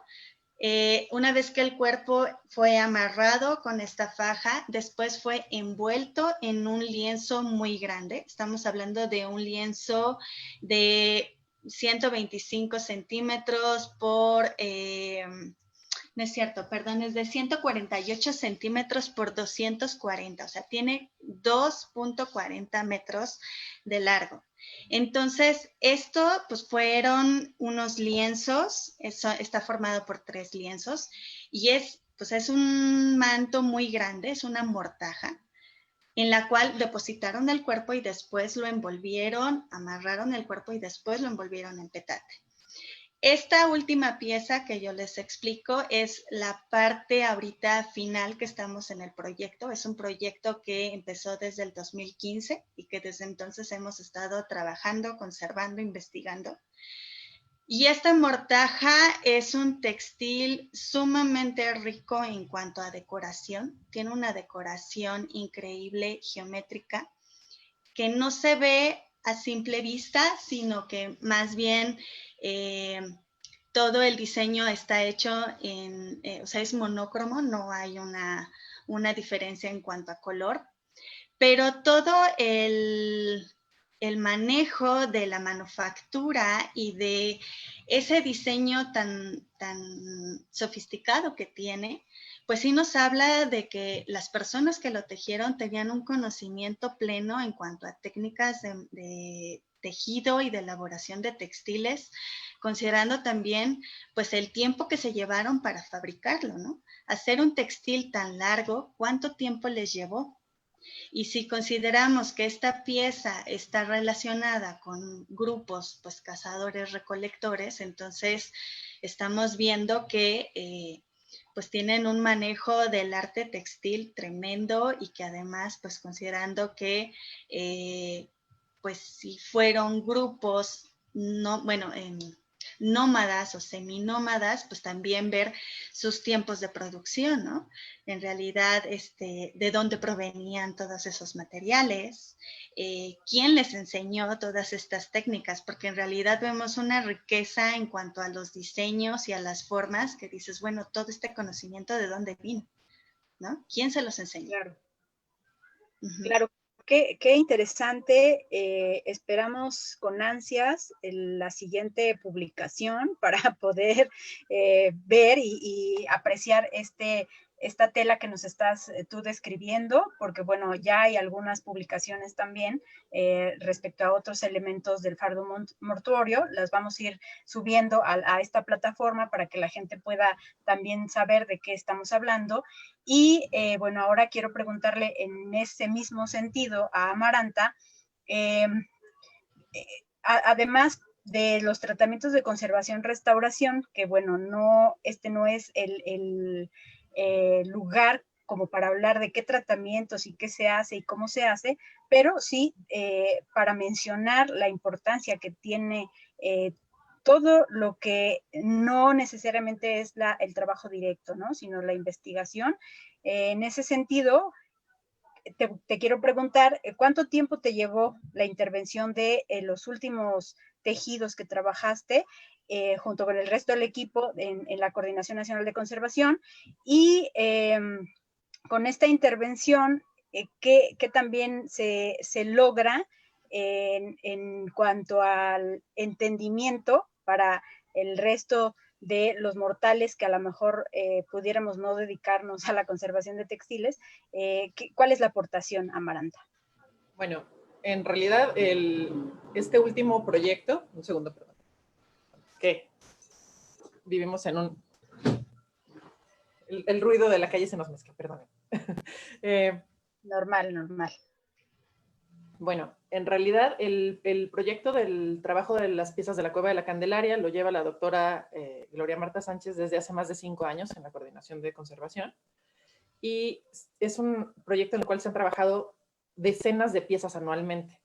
[SPEAKER 4] una vez que el cuerpo fue amarrado con esta faja, después fue envuelto en un lienzo muy grande. Estamos hablando de un lienzo de 125 centímetros por... no es cierto, perdón, es de 148 centímetros por 240, o sea, tiene 2.40 metros de largo. Entonces, esto pues fueron unos lienzos, está formado por 3 lienzos y pues es un manto muy grande, es una mortaja en la cual depositaron el cuerpo y después lo envolvieron, amarraron el cuerpo y después lo envolvieron en petate. Esta última pieza que yo les explico es la parte ahorita final que estamos en el proyecto. Es un proyecto que empezó desde el 2015 y que desde entonces hemos estado trabajando, conservando, investigando. Y esta mortaja es un textil sumamente rico en cuanto a decoración. Tiene una decoración increíble, geométrica, que no se ve a simple vista, sino que más bien todo el diseño está hecho o sea, es monócromo, no hay una diferencia en cuanto a color, pero todo el manejo de la manufactura y de ese diseño tan sofisticado que tiene, pues sí nos habla de que las personas que lo tejieron tenían un conocimiento pleno en cuanto a técnicas de tejido y de elaboración de textiles, considerando también pues el tiempo que se llevaron para fabricarlo, ¿no? Hacer un textil tan largo, ¿cuánto tiempo les llevó? Y si consideramos que esta pieza está relacionada con grupos, pues cazadores-recolectores, entonces estamos viendo que pues tienen un manejo del arte textil tremendo y que además, pues considerando que pues si fueron grupos, no, bueno, nómadas o seminómadas, pues también ver sus tiempos de producción, ¿no? En realidad, de dónde provenían todos esos materiales, quién les enseñó todas estas técnicas, porque en realidad vemos una riqueza en cuanto a los diseños y a las formas que dices, bueno, todo este conocimiento de dónde vino, ¿no? ¿Quién se los enseñó?
[SPEAKER 1] Claro. Claro, qué interesante. Esperamos con ansias la siguiente publicación para poder ver y apreciar esta tela que nos estás tú describiendo, porque bueno, ya hay algunas publicaciones también respecto a otros elementos del fardo mortuorio. Las vamos a ir subiendo a esta plataforma para que la gente pueda también saber de qué estamos hablando. Y bueno, ahora quiero preguntarle en ese mismo sentido a Amaranta, además de los tratamientos de conservación-restauración, que bueno, este no es el lugar como para hablar de qué tratamientos y qué se hace y cómo se hace, pero sí para mencionar la importancia que tiene todo lo que no necesariamente es el trabajo directo, ¿no? Sino la investigación. En ese sentido, te quiero preguntar, ¿cuánto tiempo te llevó la intervención de los últimos tejidos que trabajaste junto con el resto del equipo en la Coordinación Nacional de Conservación? Y con esta intervención, ¿qué también se logra en cuanto al entendimiento para el resto de los mortales que a lo mejor pudiéramos no dedicarnos a la conservación de textiles? ¿Cuál es la aportación, Amaranta?
[SPEAKER 3] Bueno, en realidad este último proyecto, un segundo, perdón, que vivimos en un... El ruido de la calle se nos mezcla, perdón.
[SPEAKER 1] Normal.
[SPEAKER 3] Bueno, en realidad el proyecto del trabajo de las piezas de la Cueva de la Candelaria lo lleva la doctora Gloria Marta Sánchez desde hace más de 5 años en la Coordinación de Conservación, y es un proyecto en el cual se han trabajado decenas de piezas anualmente.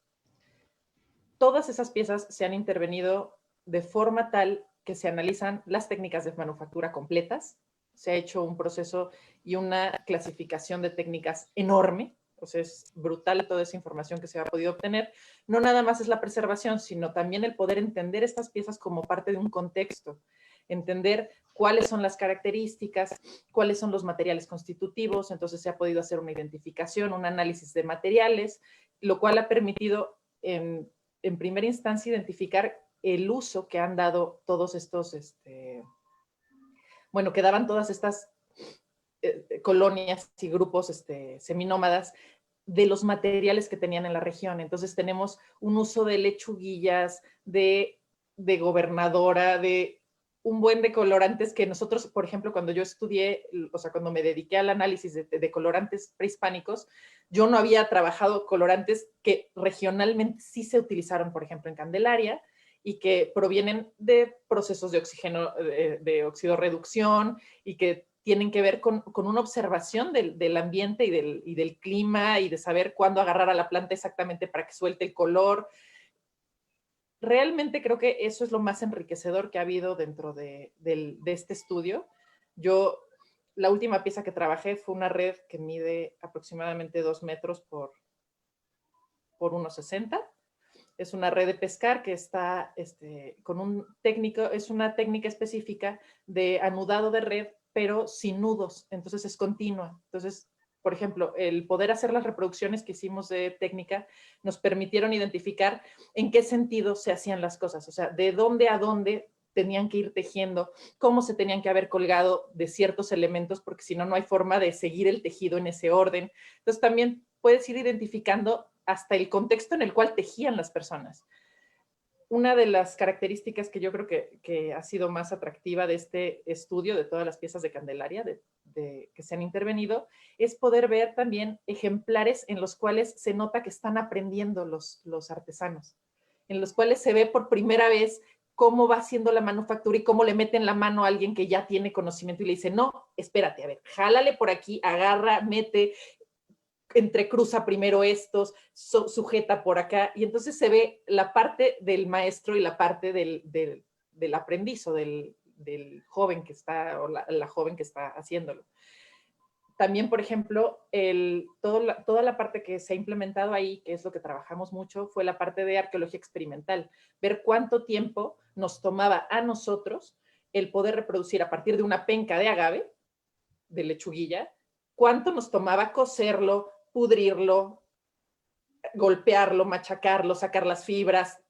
[SPEAKER 3] Todas esas piezas se han intervenido de forma tal que se analizan las técnicas de manufactura completas, se ha hecho un proceso y una clasificación de técnicas enorme. O sea, es brutal toda esa información que se ha podido obtener. No nada más es la preservación, sino también el poder entender estas piezas como parte de un contexto, entender cuáles son las características, cuáles son los materiales constitutivos. Entonces se ha podido hacer una identificación, un análisis de materiales, lo cual ha permitido en primera instancia identificar el uso que han dado todos estos, que daban todas estas colonias y grupos seminómadas de los materiales que tenían en la región. Entonces tenemos un uso de lechuguillas, de gobernadora, de un buen de colorantes que nosotros, por ejemplo, cuando yo estudié, o sea, cuando me dediqué al análisis de colorantes prehispánicos, yo no había trabajado colorantes que regionalmente sí se utilizaron, por ejemplo, en Candelaria, y que provienen de procesos de oxígeno, de oxidorreducción, y que tienen que ver con una observación del ambiente y del clima, y de saber cuándo agarrar a la planta exactamente para que suelte el color. Realmente creo que eso es lo más enriquecedor que ha habido dentro de este estudio. La última pieza que trabajé fue una red que mide aproximadamente 2 metros por 1,60. Es una red de pescar que está con un técnico, es una técnica específica de anudado de red, pero sin nudos, entonces es continua. Entonces, por ejemplo, el poder hacer las reproducciones que hicimos de técnica nos permitieron identificar en qué sentido se hacían las cosas, o sea, de dónde a dónde tenían que ir tejiendo, cómo se tenían que haber colgado de ciertos elementos, porque si no, no hay forma de seguir el tejido en ese orden. Entonces también puedes ir identificando hasta el contexto en el cual tejían las personas. Una de las características que yo creo que ha sido más atractiva de este estudio, de todas las piezas de Candelaria que se han intervenido, es poder ver también ejemplares en los cuales se nota que están aprendiendo los artesanos, en los cuales se ve por primera vez cómo va haciendo la manufactura y cómo le meten la mano a alguien que ya tiene conocimiento y le dice, no, espérate, a ver, jálale por aquí, agarra, mete, entrecruza primero estos, sujeta por acá, y entonces se ve la parte del maestro y la parte del aprendiz o del joven que está, o la joven que está haciéndolo. También, por ejemplo, toda la parte que se ha implementado ahí, que es lo que trabajamos mucho, fue la parte de arqueología experimental, ver cuánto tiempo nos tomaba a nosotros el poder reproducir a partir de una penca de agave, de lechuguilla, cuánto nos tomaba coserlo, pudrirlo, golpearlo, machacarlo, sacar las fibras,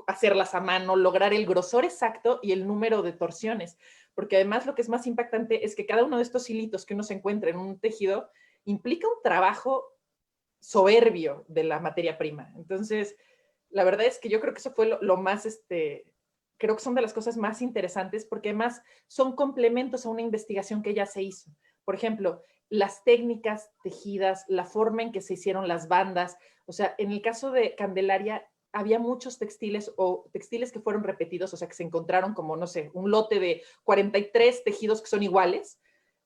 [SPEAKER 3] hacerlas a mano, lograr el grosor exacto y el número de torsiones. Porque además lo que es más impactante es que cada uno de estos hilitos que uno se encuentra en un tejido implica un trabajo soberbio de la materia prima. Entonces, la verdad es que yo creo que eso fue lo más, creo que son de las cosas más interesantes, porque además son complementos a una investigación que ya se hizo. Por ejemplo, las técnicas tejidas, la forma en que se hicieron las bandas. O sea, en el caso de Candelaria, había muchos textiles o textiles que fueron repetidos, o sea, que se encontraron como, no sé, un lote de 43 tejidos que son iguales.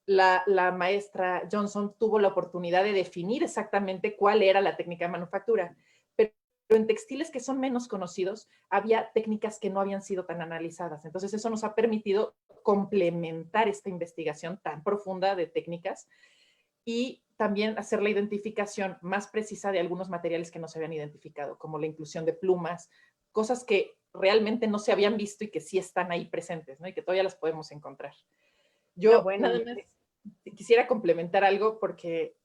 [SPEAKER 3] La maestra Johnson tuvo la oportunidad de definir exactamente cuál era la técnica de manufactura, pero en textiles que son menos conocidos había técnicas que no habían sido tan analizadas. Entonces eso nos ha permitido complementar esta investigación tan profunda de técnicas y también hacer la identificación más precisa de algunos materiales que no se habían identificado, como la inclusión de plumas, cosas que realmente no se habían visto y que sí están ahí presentes, ¿no? Y que todavía las podemos encontrar. Yo
[SPEAKER 1] bueno,
[SPEAKER 3] nada más quisiera complementar algo porque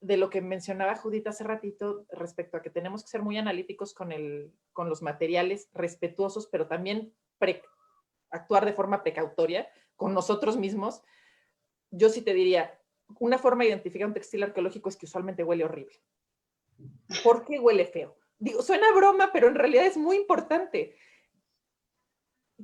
[SPEAKER 3] de lo que mencionaba Judith hace ratito respecto a que tenemos que ser muy analíticos con los materiales, respetuosos, pero también actuar de forma precautoria con nosotros mismos. Yo sí te diría, una forma de identificar un textil arqueológico es que usualmente huele horrible. ¿Por qué huele feo? Digo, suena broma, pero en realidad es muy importante.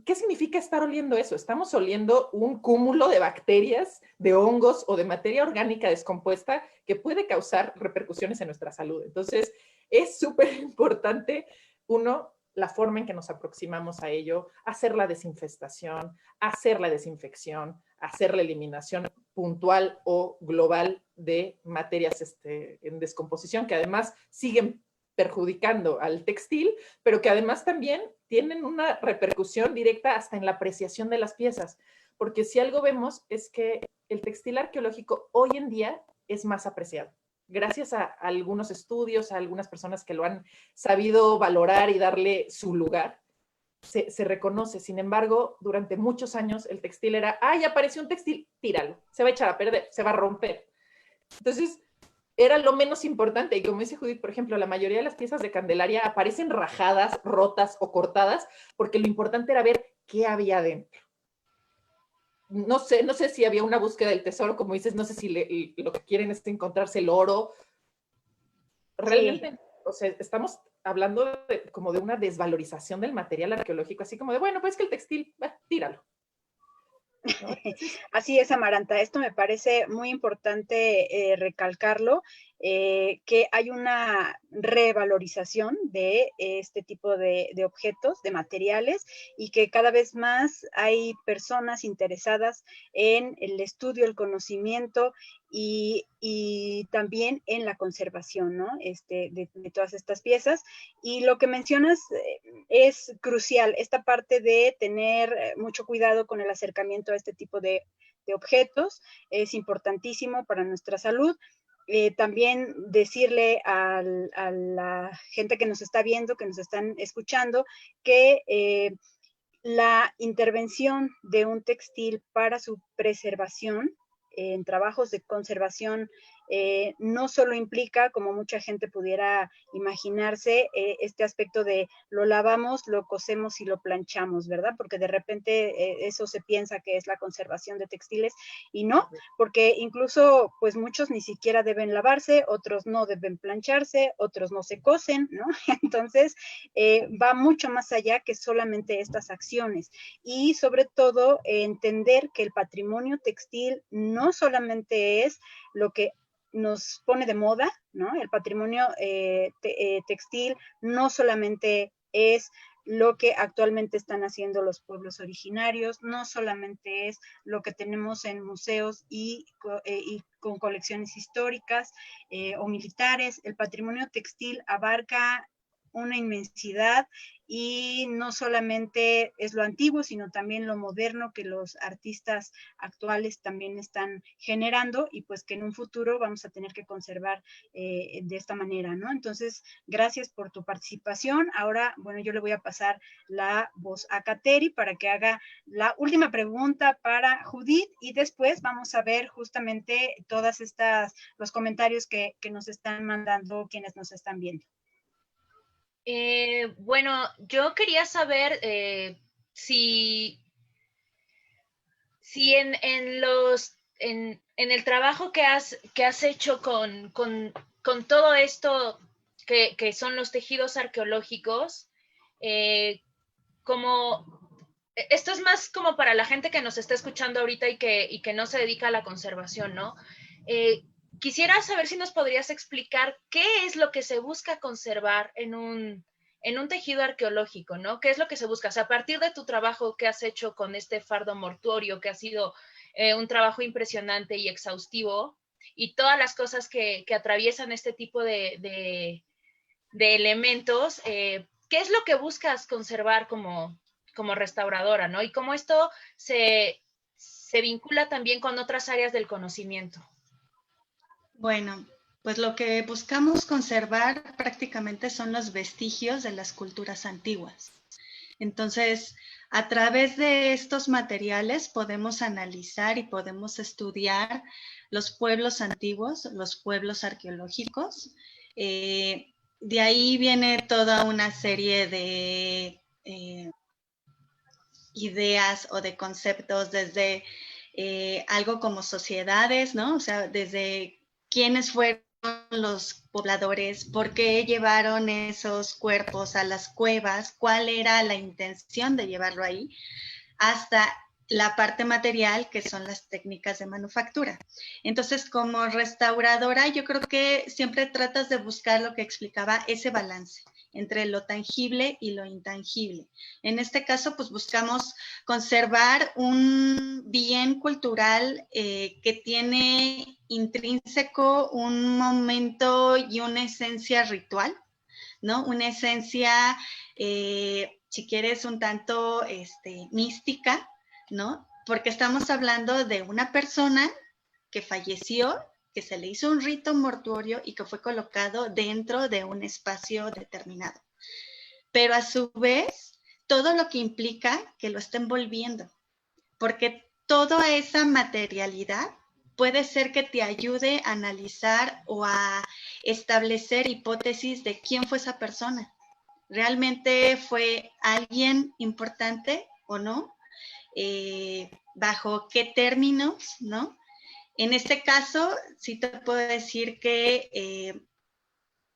[SPEAKER 3] ¿Qué significa estar oliendo eso? Estamos oliendo un cúmulo de bacterias, de hongos o de materia orgánica descompuesta que puede causar repercusiones en nuestra salud. Entonces, es súper importante, uno, la forma en que nos aproximamos a ello, hacer la desinfestación, hacer la desinfección, hacer la eliminación puntual o global de materias en descomposición, que además siguen perjudicando al textil, pero que además también tienen una repercusión directa hasta en la apreciación de las piezas, porque si algo vemos es que el textil arqueológico hoy en día es más apreciado. Gracias a algunos estudios, a algunas personas que lo han sabido valorar y darle su lugar, se reconoce. Sin embargo, durante muchos años el textil era, ya apareció un textil, tíralo, se va a echar a perder, se va a romper. Entonces, era lo menos importante. Y como dice Judith, por ejemplo, la mayoría de las piezas de Candelaria aparecen rajadas, rotas o cortadas, porque lo importante era ver qué había dentro. No sé si había una búsqueda del tesoro, como dices, no sé si lo que quieren es encontrarse el oro. Realmente, sí. O sea, estamos hablando como de una desvalorización del material arqueológico, así como de, bueno, pues que el textil, tíralo.
[SPEAKER 1] ¿No? Así es, Amaranta. Esto me parece muy importante recalcarlo, que hay una revalorización de este tipo de objetos, de materiales, y que cada vez más hay personas interesadas en el estudio, el conocimiento y también en la conservación, ¿no? De todas estas piezas. Y lo que mencionas es crucial, esta parte de tener mucho cuidado con el acercamiento a este tipo de objetos, es importantísimo para nuestra salud. También decirle a la gente que nos está viendo, que nos están escuchando, que la intervención de un textil para su preservación en trabajos de conservación no solo implica, como mucha gente pudiera imaginarse, este aspecto de lo lavamos, lo cosemos y lo planchamos, ¿verdad? Porque de repente eso se piensa que es la conservación de textiles y no, porque incluso pues muchos ni siquiera deben lavarse, otros no deben plancharse, otros no se cosen, ¿no? Entonces va mucho más allá que solamente estas acciones y sobre todo entender que el patrimonio textil no solamente es lo que nos pone de moda, ¿no? El patrimonio textil no solamente es lo que actualmente están haciendo los pueblos originarios, no solamente es lo que tenemos en museos y con colecciones históricas o militares. El patrimonio textil abarca una inmensidad y no solamente es lo antiguo, sino también lo moderno que los artistas actuales también están generando y pues que en un futuro vamos a tener que conservar de esta manera, ¿no? Entonces, gracias por tu participación. Ahora, bueno, yo le voy a pasar la voz a Kateri para que haga la última pregunta para Judith y después vamos a ver justamente todas estas, los comentarios que nos están mandando quienes nos están viendo.
[SPEAKER 2] Bueno, yo quería saber si en el trabajo que has hecho con todo esto que son los tejidos arqueológicos, como esto es más como para la gente que nos está escuchando ahorita y que no se dedica a la conservación, ¿no? Quisiera saber si nos podrías explicar qué es lo que se busca conservar en un en un tejido arqueológico, ¿no? ¿Qué es lo que se busca? O sea, a partir de tu trabajo que has hecho con este fardo mortuorio, que ha sido un trabajo impresionante y exhaustivo, y todas las cosas que atraviesan este tipo de elementos, ¿qué es lo que buscas conservar como restauradora, ¿no? Y cómo esto se vincula también con otras áreas del conocimiento.
[SPEAKER 4] Bueno, pues lo que buscamos conservar prácticamente son los vestigios de las culturas antiguas. Entonces, a través de estos materiales podemos analizar y podemos estudiar los pueblos antiguos, los pueblos arqueológicos. De ahí viene toda una serie de ideas o de conceptos desde algo como sociedades, ¿no? O sea, desde quiénes fueron los pobladores, por qué llevaron esos cuerpos a las cuevas, cuál era la intención de llevarlo ahí, hasta la parte material, que son las técnicas de manufactura. Entonces, como restauradora, yo creo que siempre tratas de buscar lo que explicaba, ese balance entre lo tangible y lo intangible. En este caso, pues buscamos conservar un bien cultural que tiene intrínseco un momento y una esencia ritual, ¿no? Una esencia, si quieres, un tanto mística, ¿no? Porque estamos hablando de una persona que falleció, que se le hizo un rito mortuorio y que fue colocado dentro de un espacio determinado. Pero a su vez, todo lo que implica que lo está envolviendo, porque toda esa materialidad puede ser que te ayude a analizar o a establecer hipótesis de quién fue esa persona. ¿Realmente fue alguien importante o no? ¿Bajo qué términos, no? En este caso, sí te puedo decir que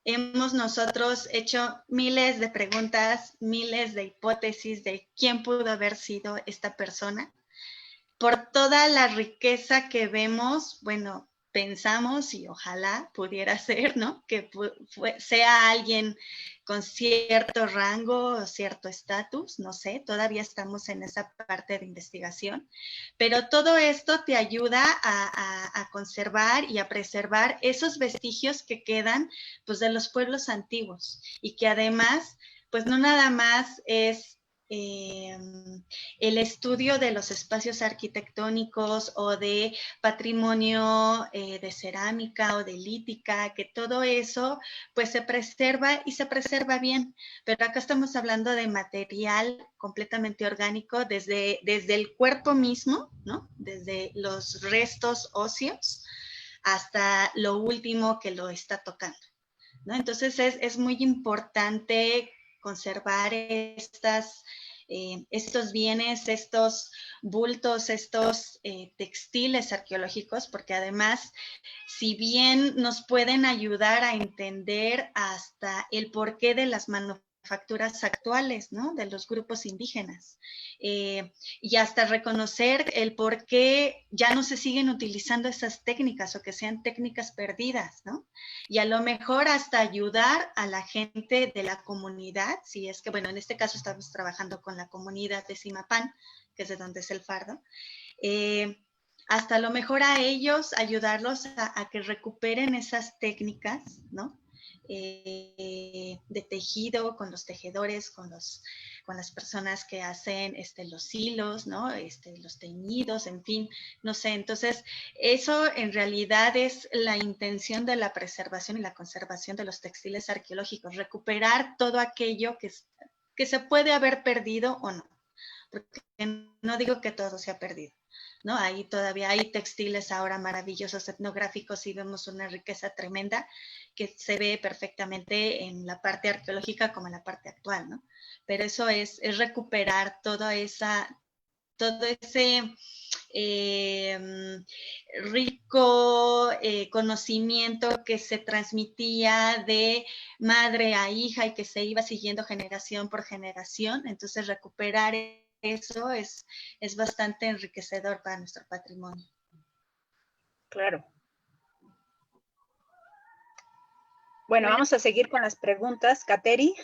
[SPEAKER 4] hemos nosotros hecho miles de preguntas, miles de hipótesis de quién pudo haber sido esta persona. Por toda la riqueza que vemos, bueno, pensamos y ojalá pudiera ser, ¿no? Que sea alguien con cierto rango o cierto estatus, no sé, todavía estamos en esa parte de investigación, pero todo esto te ayuda a conservar y a preservar esos vestigios que quedan, pues, de los pueblos antiguos y que además, pues, no nada más es el estudio de los espacios arquitectónicos o de patrimonio de cerámica o de lítica, que todo eso pues se preserva y se preserva bien, pero acá estamos hablando de material completamente orgánico desde el cuerpo mismo, ¿no? Desde los restos óseos hasta lo último que lo está tocando, ¿no? Entonces es muy importante conservar estos bienes, estos bultos, estos textiles arqueológicos, porque además, si bien nos pueden ayudar a entender hasta el porqué de las manufacturas actuales, ¿no? De los grupos indígenas, y hasta reconocer el por qué ya no se siguen utilizando esas técnicas o que sean técnicas perdidas, ¿no? Y a lo mejor hasta ayudar a la gente de la comunidad, si es que, bueno, en este caso estamos trabajando con la comunidad de Zimapán, que es de donde es el fardo, hasta a lo mejor a ellos ayudarlos a que recuperen esas técnicas, ¿no? De tejido, con los tejedores, con las personas que hacen los hilos, ¿no? Los teñidos, en fin, no sé. Entonces, eso en realidad es la intención de la preservación y la conservación de los textiles arqueológicos, recuperar todo aquello que se puede haber perdido o no, porque no digo que todo se ha perdido, ¿no? Ahí todavía hay textiles ahora maravillosos etnográficos y vemos una riqueza tremenda que se ve perfectamente en la parte arqueológica como en la parte actual, ¿no? Pero eso es recuperar todo ese rico conocimiento que se transmitía de madre a hija y que se iba siguiendo generación por generación. Entonces, recuperar eso es bastante enriquecedor para nuestro patrimonio.
[SPEAKER 1] Claro. Bueno, vamos a seguir con las preguntas, Kateri.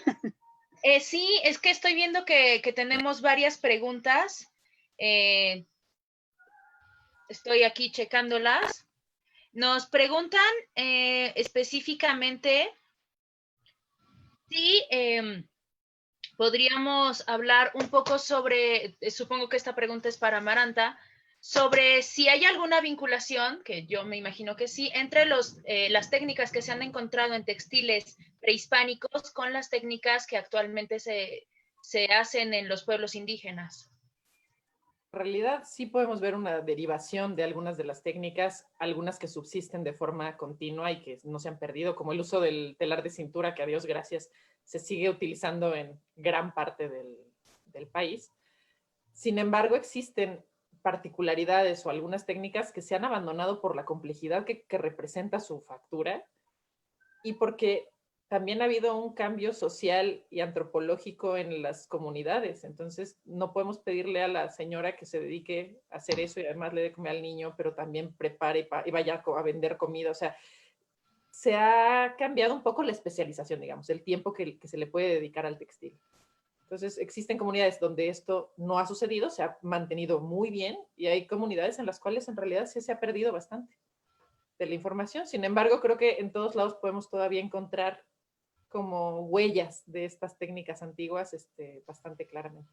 [SPEAKER 2] Sí, es que estoy viendo que tenemos varias preguntas. Estoy aquí checándolas. Nos preguntan específicamente si podríamos hablar un poco sobre, supongo que esta pregunta es para Amaranta, sobre si hay alguna vinculación, que yo me imagino que sí, entre las técnicas que se han encontrado en textiles prehispánicos con las técnicas que actualmente se hacen en los pueblos indígenas.
[SPEAKER 3] En realidad sí podemos ver una derivación de algunas de las técnicas, algunas que subsisten de forma continua y que no se han perdido, como el uso del telar de cintura, que a Dios gracias se sigue utilizando en gran parte del país. Sin embargo, existen particularidades o algunas técnicas que se han abandonado por la complejidad que representa su factura y porque también ha habido un cambio social y antropológico en las comunidades. Entonces, no podemos pedirle a la señora que se dedique a hacer eso y además le dé comer al niño, pero también prepare y vaya a vender comida. O sea, se ha cambiado un poco la especialización, digamos, el tiempo que se le puede dedicar al textil. Entonces, existen comunidades donde esto no ha sucedido, se ha mantenido muy bien, y hay comunidades en las cuales en realidad sí se ha perdido bastante de la información. Sin embargo, creo que en todos lados podemos todavía encontrar como huellas de estas técnicas antiguas bastante claramente.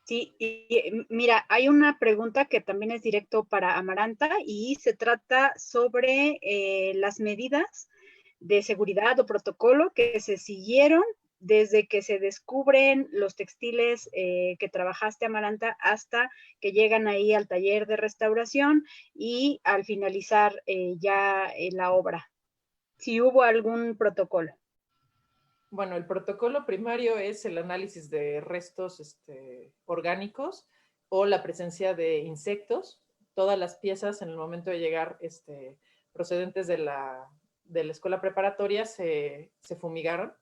[SPEAKER 1] Sí, y mira, hay una pregunta que también es directo para Amaranta y se trata sobre las medidas de seguridad o protocolo que se siguieron desde que se descubren los textiles que trabajaste, Amaranta, hasta que llegan ahí al taller de restauración y al finalizar ya la obra. Si hubo algún protocolo.
[SPEAKER 3] Bueno, el protocolo primario es el análisis de restos orgánicos o la presencia de insectos. Todas las piezas en el momento de llegar procedentes de la escuela preparatoria se fumigaron.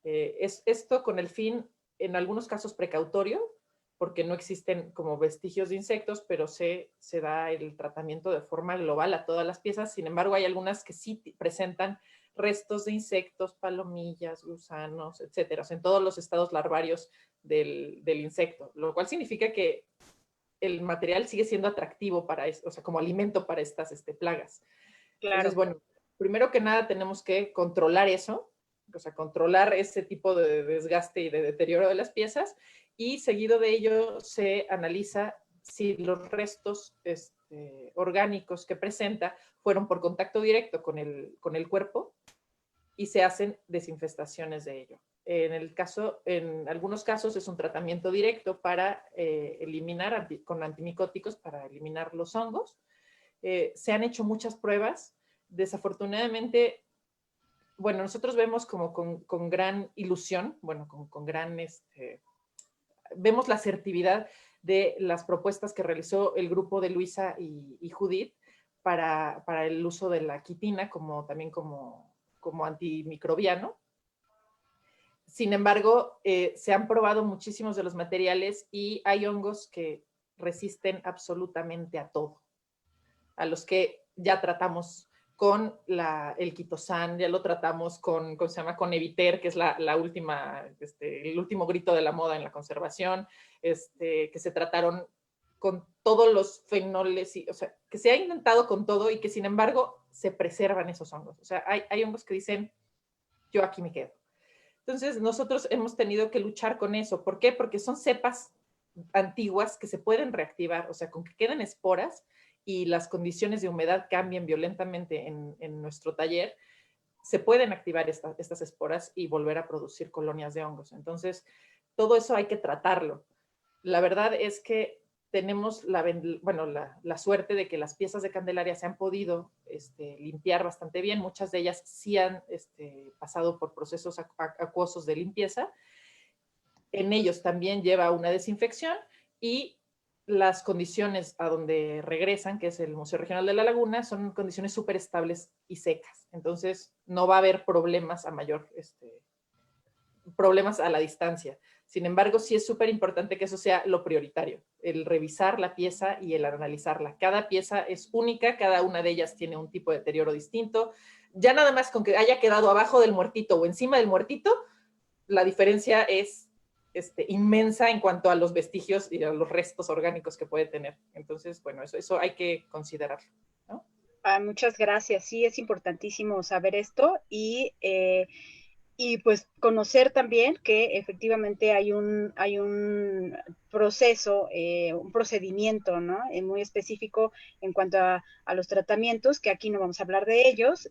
[SPEAKER 3] Es esto con el fin, en algunos casos precautorio, porque no existen como vestigios de insectos, pero se da el tratamiento de forma global a todas las piezas. Sin embargo, hay algunas que sí presentan restos de insectos, palomillas, gusanos, etcétera, o sea, en todos los estados larvarios del insecto, lo cual significa que el material sigue siendo atractivo para, o sea, como alimento para estas plagas. Claro. Entonces, bueno, primero que nada tenemos que controlar eso, o sea, controlar ese tipo de desgaste y de deterioro de las piezas, y seguido de ello se analiza si los restos orgánicos que presenta fueron por contacto directo con el cuerpo, y se hacen desinfestaciones de ello. En algunos casos es un tratamiento directo para eliminar con antimicóticos para eliminar los hongos. Se han hecho muchas pruebas. Desafortunadamente, bueno, nosotros vemos como con gran ilusión, bueno, con gran, vemos la asertividad de las propuestas que realizó el grupo de Luisa y Judith para el uso de la quitina también como antimicrobiano. Sin embargo, se han probado muchísimos de los materiales y hay hongos que resisten absolutamente a todo, a los que ya tratamos con el quitosan, ya lo tratamos con Eviter, que es la última, el último grito de la moda en la conservación, que se trataron con todos los fenoles, o sea, que se ha intentado con todo y que sin embargo se preservan esos hongos. O sea, hay hongos que dicen, yo aquí me quedo. Entonces, nosotros hemos tenido que luchar con eso. ¿Por qué? Porque son cepas antiguas que se pueden reactivar, o sea, con que queden esporas y las condiciones de humedad cambien violentamente en nuestro taller, se pueden activar estas esporas y volver a producir colonias de hongos. Entonces, todo eso hay que tratarlo. La verdad es que tenemos la suerte de que las piezas de Candelaria se han podido limpiar bastante bien. Muchas de ellas sí han pasado por procesos acuosos de limpieza. En ellos también lleva una desinfección y las condiciones a donde regresan, que es el Museo Regional de la Laguna, son condiciones súper estables y secas. Entonces, no va a haber problemas problemas a la distancia. Sin embargo, sí es súper importante que eso sea lo prioritario, el revisar la pieza y el analizarla. Cada pieza es única, cada una de ellas tiene un tipo de deterioro distinto. Ya nada más con que haya quedado abajo del muertito o encima del muertito, la diferencia es inmensa en cuanto a los vestigios y a los restos orgánicos que puede tener. Entonces, bueno, eso hay que considerarlo, ¿no?
[SPEAKER 1] Muchas gracias. Sí, es importantísimo saber esto y pues conocer también que efectivamente hay un proceso, un procedimiento, ¿no? Muy específico en cuanto a los tratamientos, que aquí no vamos a hablar de ellos,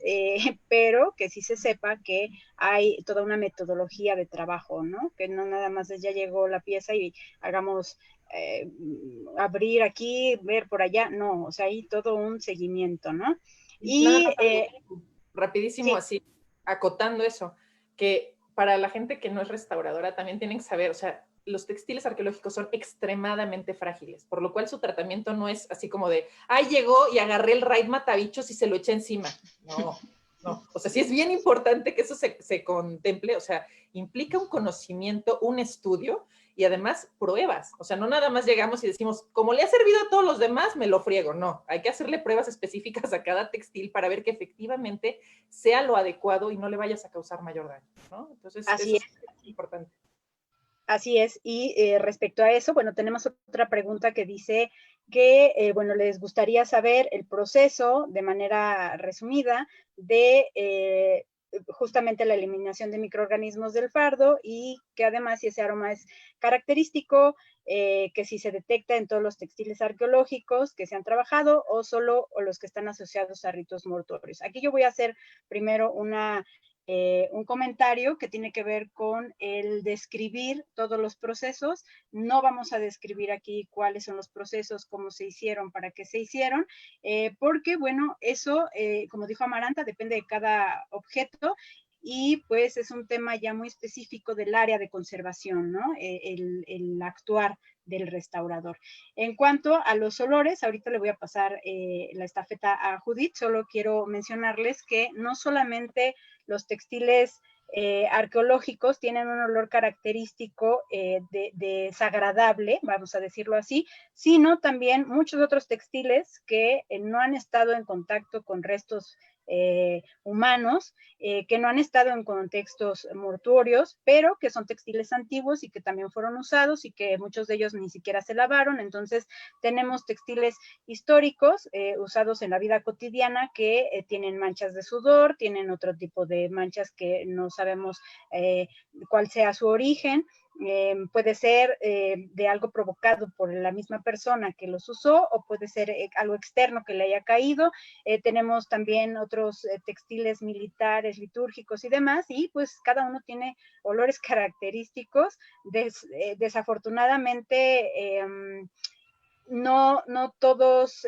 [SPEAKER 1] pero que sí se sepa que hay toda una metodología de trabajo, ¿no? Que no nada más ya llegó la pieza y hagamos abrir aquí, ver por allá, no, o sea, hay todo un seguimiento, ¿no?
[SPEAKER 3] Nada
[SPEAKER 1] Y
[SPEAKER 3] más, rapidísimo,
[SPEAKER 1] sí,
[SPEAKER 3] así, acotando eso, que para la gente que no es restauradora también tienen que saber, o sea, los textiles arqueológicos son extremadamente frágiles, por lo cual su tratamiento no es así como de, ay, llegó y agarré el raid matabichos y se lo eché encima. No, no. O sea, sí es bien importante que eso se contemple, o sea, implica un conocimiento, un estudio y además pruebas. O sea, no nada más llegamos y decimos, como le ha servido a todos los demás, me lo friego. No, hay que hacerle pruebas específicas a cada textil para ver que efectivamente sea lo adecuado y no le vayas a causar mayor daño, ¿no? Entonces,
[SPEAKER 1] así
[SPEAKER 3] eso
[SPEAKER 1] es.
[SPEAKER 3] es importante.
[SPEAKER 1] Así es, y respecto a eso, bueno, tenemos otra pregunta que dice que, bueno, les gustaría saber el proceso de manera resumida de justamente la eliminación de microorganismos del fardo y que además si ese aroma es característico, que si se detecta en todos los textiles arqueológicos que se han trabajado o solo o los que están asociados a ritos mortuorios. Aquí yo voy a hacer primero un comentario que tiene que ver con el describir todos los procesos. No vamos a describir aquí cuáles son los procesos, cómo se hicieron, para qué se hicieron, porque, bueno, eso, como dijo Amaranta, depende de cada objeto y pues es un tema ya muy específico del área de conservación, ¿no? El actuar del restaurador. En cuanto a los olores, ahorita le voy a pasar la estafeta a Judith, solo quiero mencionarles que no solamente los textiles arqueológicos tienen un olor característico desagradable, vamos a decirlo así, sino también muchos otros textiles que no han estado en contacto con restos humanos, que no han estado en contextos mortuorios, pero que son textiles antiguos y que también fueron usados y que muchos de ellos ni siquiera se lavaron. Entonces tenemos textiles históricos usados en la vida cotidiana que tienen manchas de sudor, tienen otro tipo de manchas que no sabemos cuál sea su origen. Puede ser de algo provocado por la misma persona que los usó o puede ser algo externo que le haya caído. Tenemos también otros textiles militares, litúrgicos y demás y pues cada uno tiene olores característicos. Desafortunadamente no todos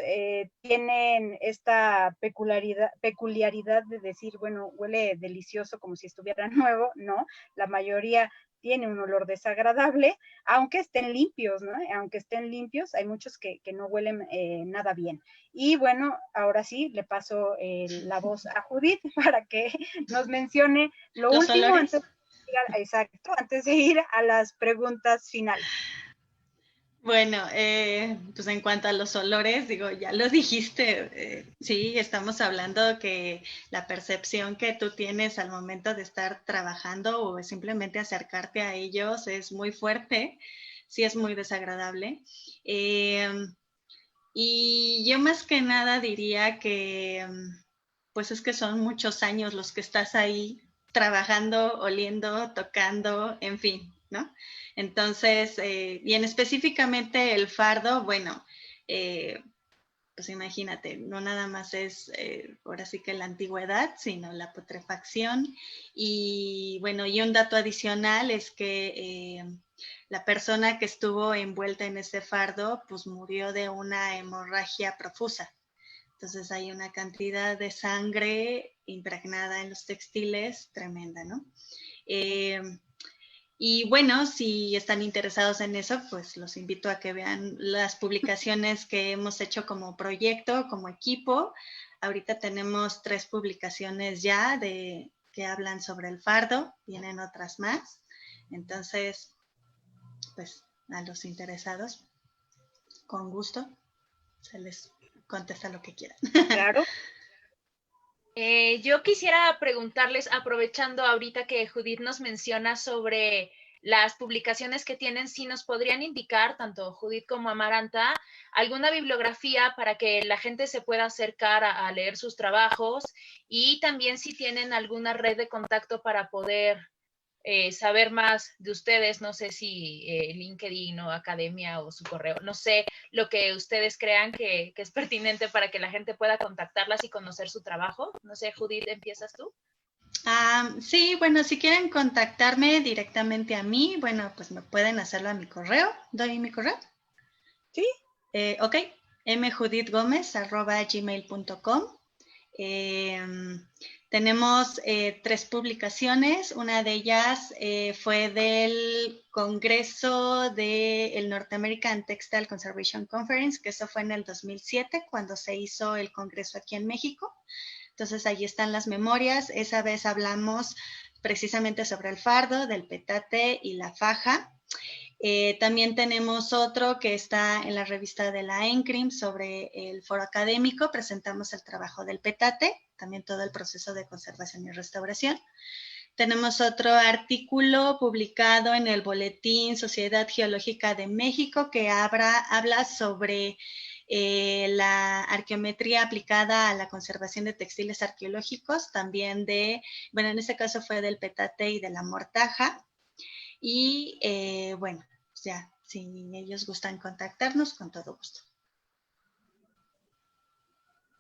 [SPEAKER 1] tienen esta peculiaridad de decir, bueno, huele delicioso como si estuviera nuevo, no, la mayoría tiene un olor desagradable, aunque estén limpios, ¿no? Aunque estén limpios, hay muchos que no huelen nada bien. Y bueno, ahora sí, le paso la voz a Judith para que nos mencione lo
[SPEAKER 4] ¿Los
[SPEAKER 1] último
[SPEAKER 4] olores?
[SPEAKER 1] antes de ir a las preguntas finales.
[SPEAKER 4] Bueno, pues en cuanto a los olores, digo, ya lo dijiste, sí, estamos hablando que la percepción que tú tienes al momento de estar trabajando o simplemente acercarte a ellos es muy fuerte, sí es muy desagradable. Y yo más que nada diría que, pues es que son muchos años los que estás ahí trabajando, oliendo, tocando, en fin, ¿no? Entonces, bien específicamente el fardo, bueno, pues imagínate, no nada más es ahora sí que la antigüedad, sino la putrefacción. Y bueno, y un dato adicional es que la persona que estuvo envuelta en ese fardo, pues murió de una hemorragia profusa. Entonces hay una cantidad de sangre impregnada en los textiles tremenda, ¿no? Y bueno, si están interesados en eso, pues los invito a que vean las publicaciones que hemos hecho como proyecto, como equipo. Ahorita tenemos 3 publicaciones ya que hablan sobre el fardo, vienen otras más. Entonces, pues a los interesados, con gusto, se les contesta lo que quieran.
[SPEAKER 1] Claro.
[SPEAKER 2] Yo quisiera preguntarles, aprovechando ahorita que Judith nos menciona sobre las publicaciones que tienen, si nos podrían indicar, tanto Judith como Amaranta, alguna bibliografía para que la gente se pueda acercar a leer sus trabajos, y también si tienen alguna red de contacto para poder saber más de ustedes, no sé si LinkedIn o Academia o su correo, no sé, lo que ustedes crean que es pertinente para que la gente pueda contactarlas y conocer su trabajo. No sé, Judith, ¿empiezas tú?
[SPEAKER 4] Sí, bueno, si quieren contactarme directamente a mí, bueno, pues me pueden hacerlo a mi correo. ¿Doy mi correo?
[SPEAKER 1] Sí.
[SPEAKER 4] Ok, mjudithgomez@gmail.com. Tenemos 3 publicaciones. Una de ellas fue del Congreso del North American Textile Conservation Conference, que eso fue en el 2007, cuando se hizo el congreso aquí en México. Entonces, ahí están las memorias. Esa vez hablamos precisamente sobre el fardo, del petate y la faja. También tenemos otro que está en la revista de la ENCRIM sobre el foro académico. Presentamos el trabajo del petate, también todo el proceso de conservación y restauración. Tenemos otro artículo publicado en el Boletín Sociedad Geológica de México que habla sobre la arqueometría aplicada a la conservación de textiles arqueológicos, también bueno, en este caso fue del petate y de la mortaja. Y bueno, pues ya, si ellos gustan contactarnos, con todo gusto.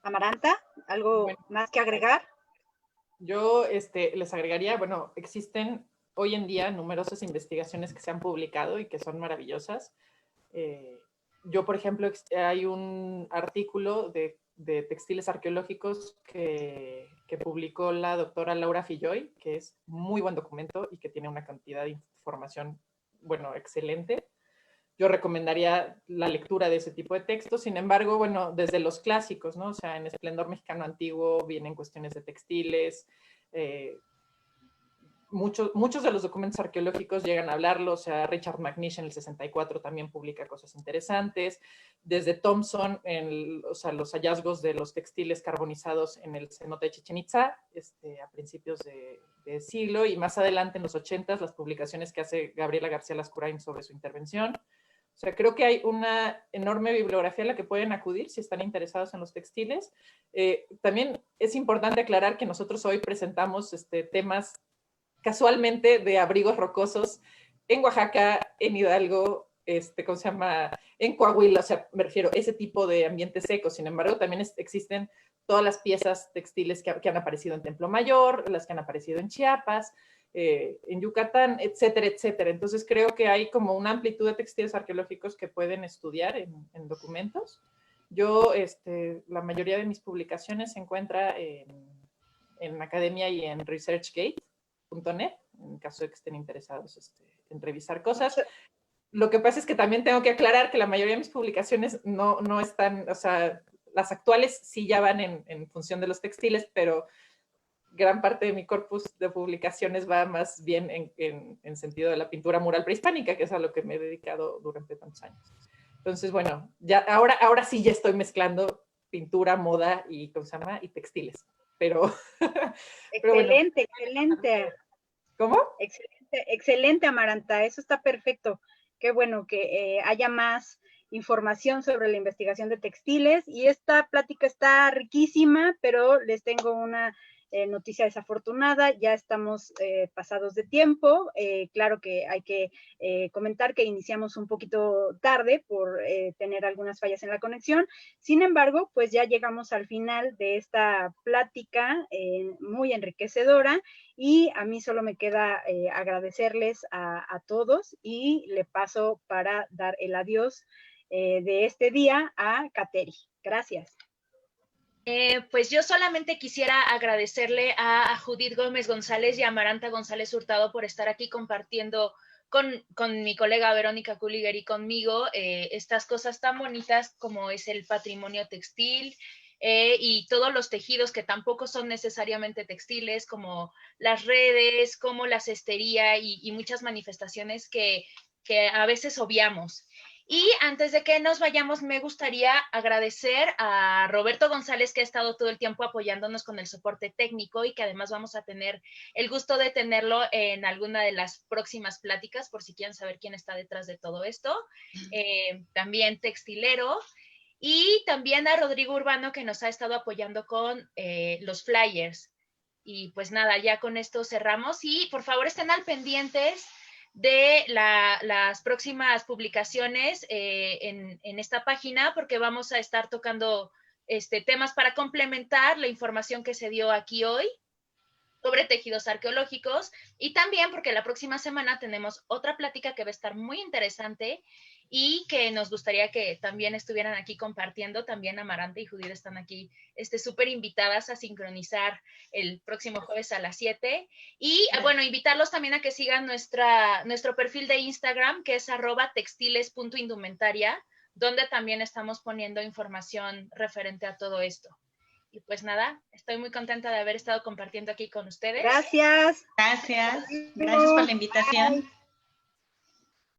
[SPEAKER 1] Amaranta, ¿algo más que agregar?
[SPEAKER 3] Yo les agregaría, bueno, existen hoy en día numerosas investigaciones que se han publicado y que son maravillosas. Yo, por ejemplo, hay un artículo de textiles arqueológicos que publicó la doctora Laura Filloy, que es muy buen documento y que tiene una cantidad de información, bueno, excelente. Yo recomendaría la lectura de ese tipo de textos. Sin embargo, bueno, desde los clásicos, ¿no? O sea, en Esplendor Mexicano Antiguo vienen cuestiones de textiles. Muchos de los documentos arqueológicos llegan a hablarlo. O sea, Richard McNish en el 64 también publica cosas interesantes. Desde Thompson, o sea, los hallazgos de los textiles carbonizados en el cenote de Chichén Itzá, a principios de siglo, y más adelante en los 80s, las publicaciones que hace Gabriela García Lascurain sobre su intervención. O sea, creo que hay una enorme bibliografía a la que pueden acudir si están interesados en los textiles. También es importante aclarar que nosotros hoy presentamos temas casualmente de abrigos rocosos en Oaxaca, en Hidalgo, ¿cómo se llama? En Coahuila, o sea, me refiero a ese tipo de ambiente seco. Sin embargo, también existen todas las piezas textiles que han aparecido en Templo Mayor, las que han aparecido en Chiapas, en Yucatán, etcétera, etcétera. Entonces creo que hay como una amplitud de textiles arqueológicos que pueden estudiar en documentos. Yo, la mayoría de mis publicaciones se encuentra en Academia y en ResearchGate.net, en caso de que estén interesados en revisar cosas. Lo que pasa es que también tengo que aclarar que la mayoría de mis publicaciones no están, o sea, las actuales sí ya van en función de los textiles, pero gran parte de mi corpus de publicaciones va más bien en sentido de la pintura mural prehispánica, que es a lo que me he dedicado durante tantos años. Entonces, bueno, ya ahora sí ya estoy mezclando pintura, moda y, ¿cómo se llama? Y textiles. Pero
[SPEAKER 1] Excelente,
[SPEAKER 3] pero bueno.
[SPEAKER 1] excelente.
[SPEAKER 3] ¿Cómo?
[SPEAKER 1] Excelente, excelente, Amaranta. Eso está perfecto. Qué bueno que haya más información sobre la investigación de textiles. Y esta plática está riquísima, pero les tengo una noticia desafortunada. Ya estamos pasados de tiempo. Claro que hay que comentar que iniciamos un poquito tarde por tener algunas fallas en la conexión. Sin embargo, pues ya llegamos al final de esta plática muy enriquecedora, y a mí solo me queda agradecerles a todos, y le paso para dar el adiós de este día a Kateri. Gracias.
[SPEAKER 2] Pues yo solamente quisiera agradecerle a Judith Gómez González y a Amaranta González Hurtado por estar aquí compartiendo con mi colega Verónica Kuliger y conmigo estas cosas tan bonitas como es el patrimonio textil y todos los tejidos que tampoco son necesariamente textiles, como las redes, como la cestería y muchas manifestaciones que a veces obviamos. Y antes de que nos vayamos, me gustaría agradecer a Roberto González, que ha estado todo el tiempo apoyándonos con el soporte técnico y que además vamos a tener el gusto de tenerlo en alguna de las próximas pláticas, por si quieren saber quién está detrás de todo esto. También textilero. Y también a Rodrigo Urbano, que nos ha estado apoyando con los flyers. Y pues nada, ya con esto cerramos. Y por favor estén al pendientes de las próximas publicaciones en esta página, porque vamos a estar tocando temas para complementar la información que se dio aquí hoy sobre tejidos arqueológicos, y también porque la próxima semana tenemos otra plática que va a estar muy interesante y que nos gustaría que también estuvieran aquí compartiendo. También Amaranta y Judith están aquí súper invitadas a sincronizar el próximo jueves a las 7. Y bueno, invitarlos también a que sigan nuestro perfil de Instagram, que es @textiles.indumentaria, donde también estamos poniendo información referente a todo esto. Y pues nada, estoy muy contenta de haber estado compartiendo aquí con ustedes.
[SPEAKER 1] Gracias.
[SPEAKER 4] Gracias. Gracias por la invitación.
[SPEAKER 1] Bye.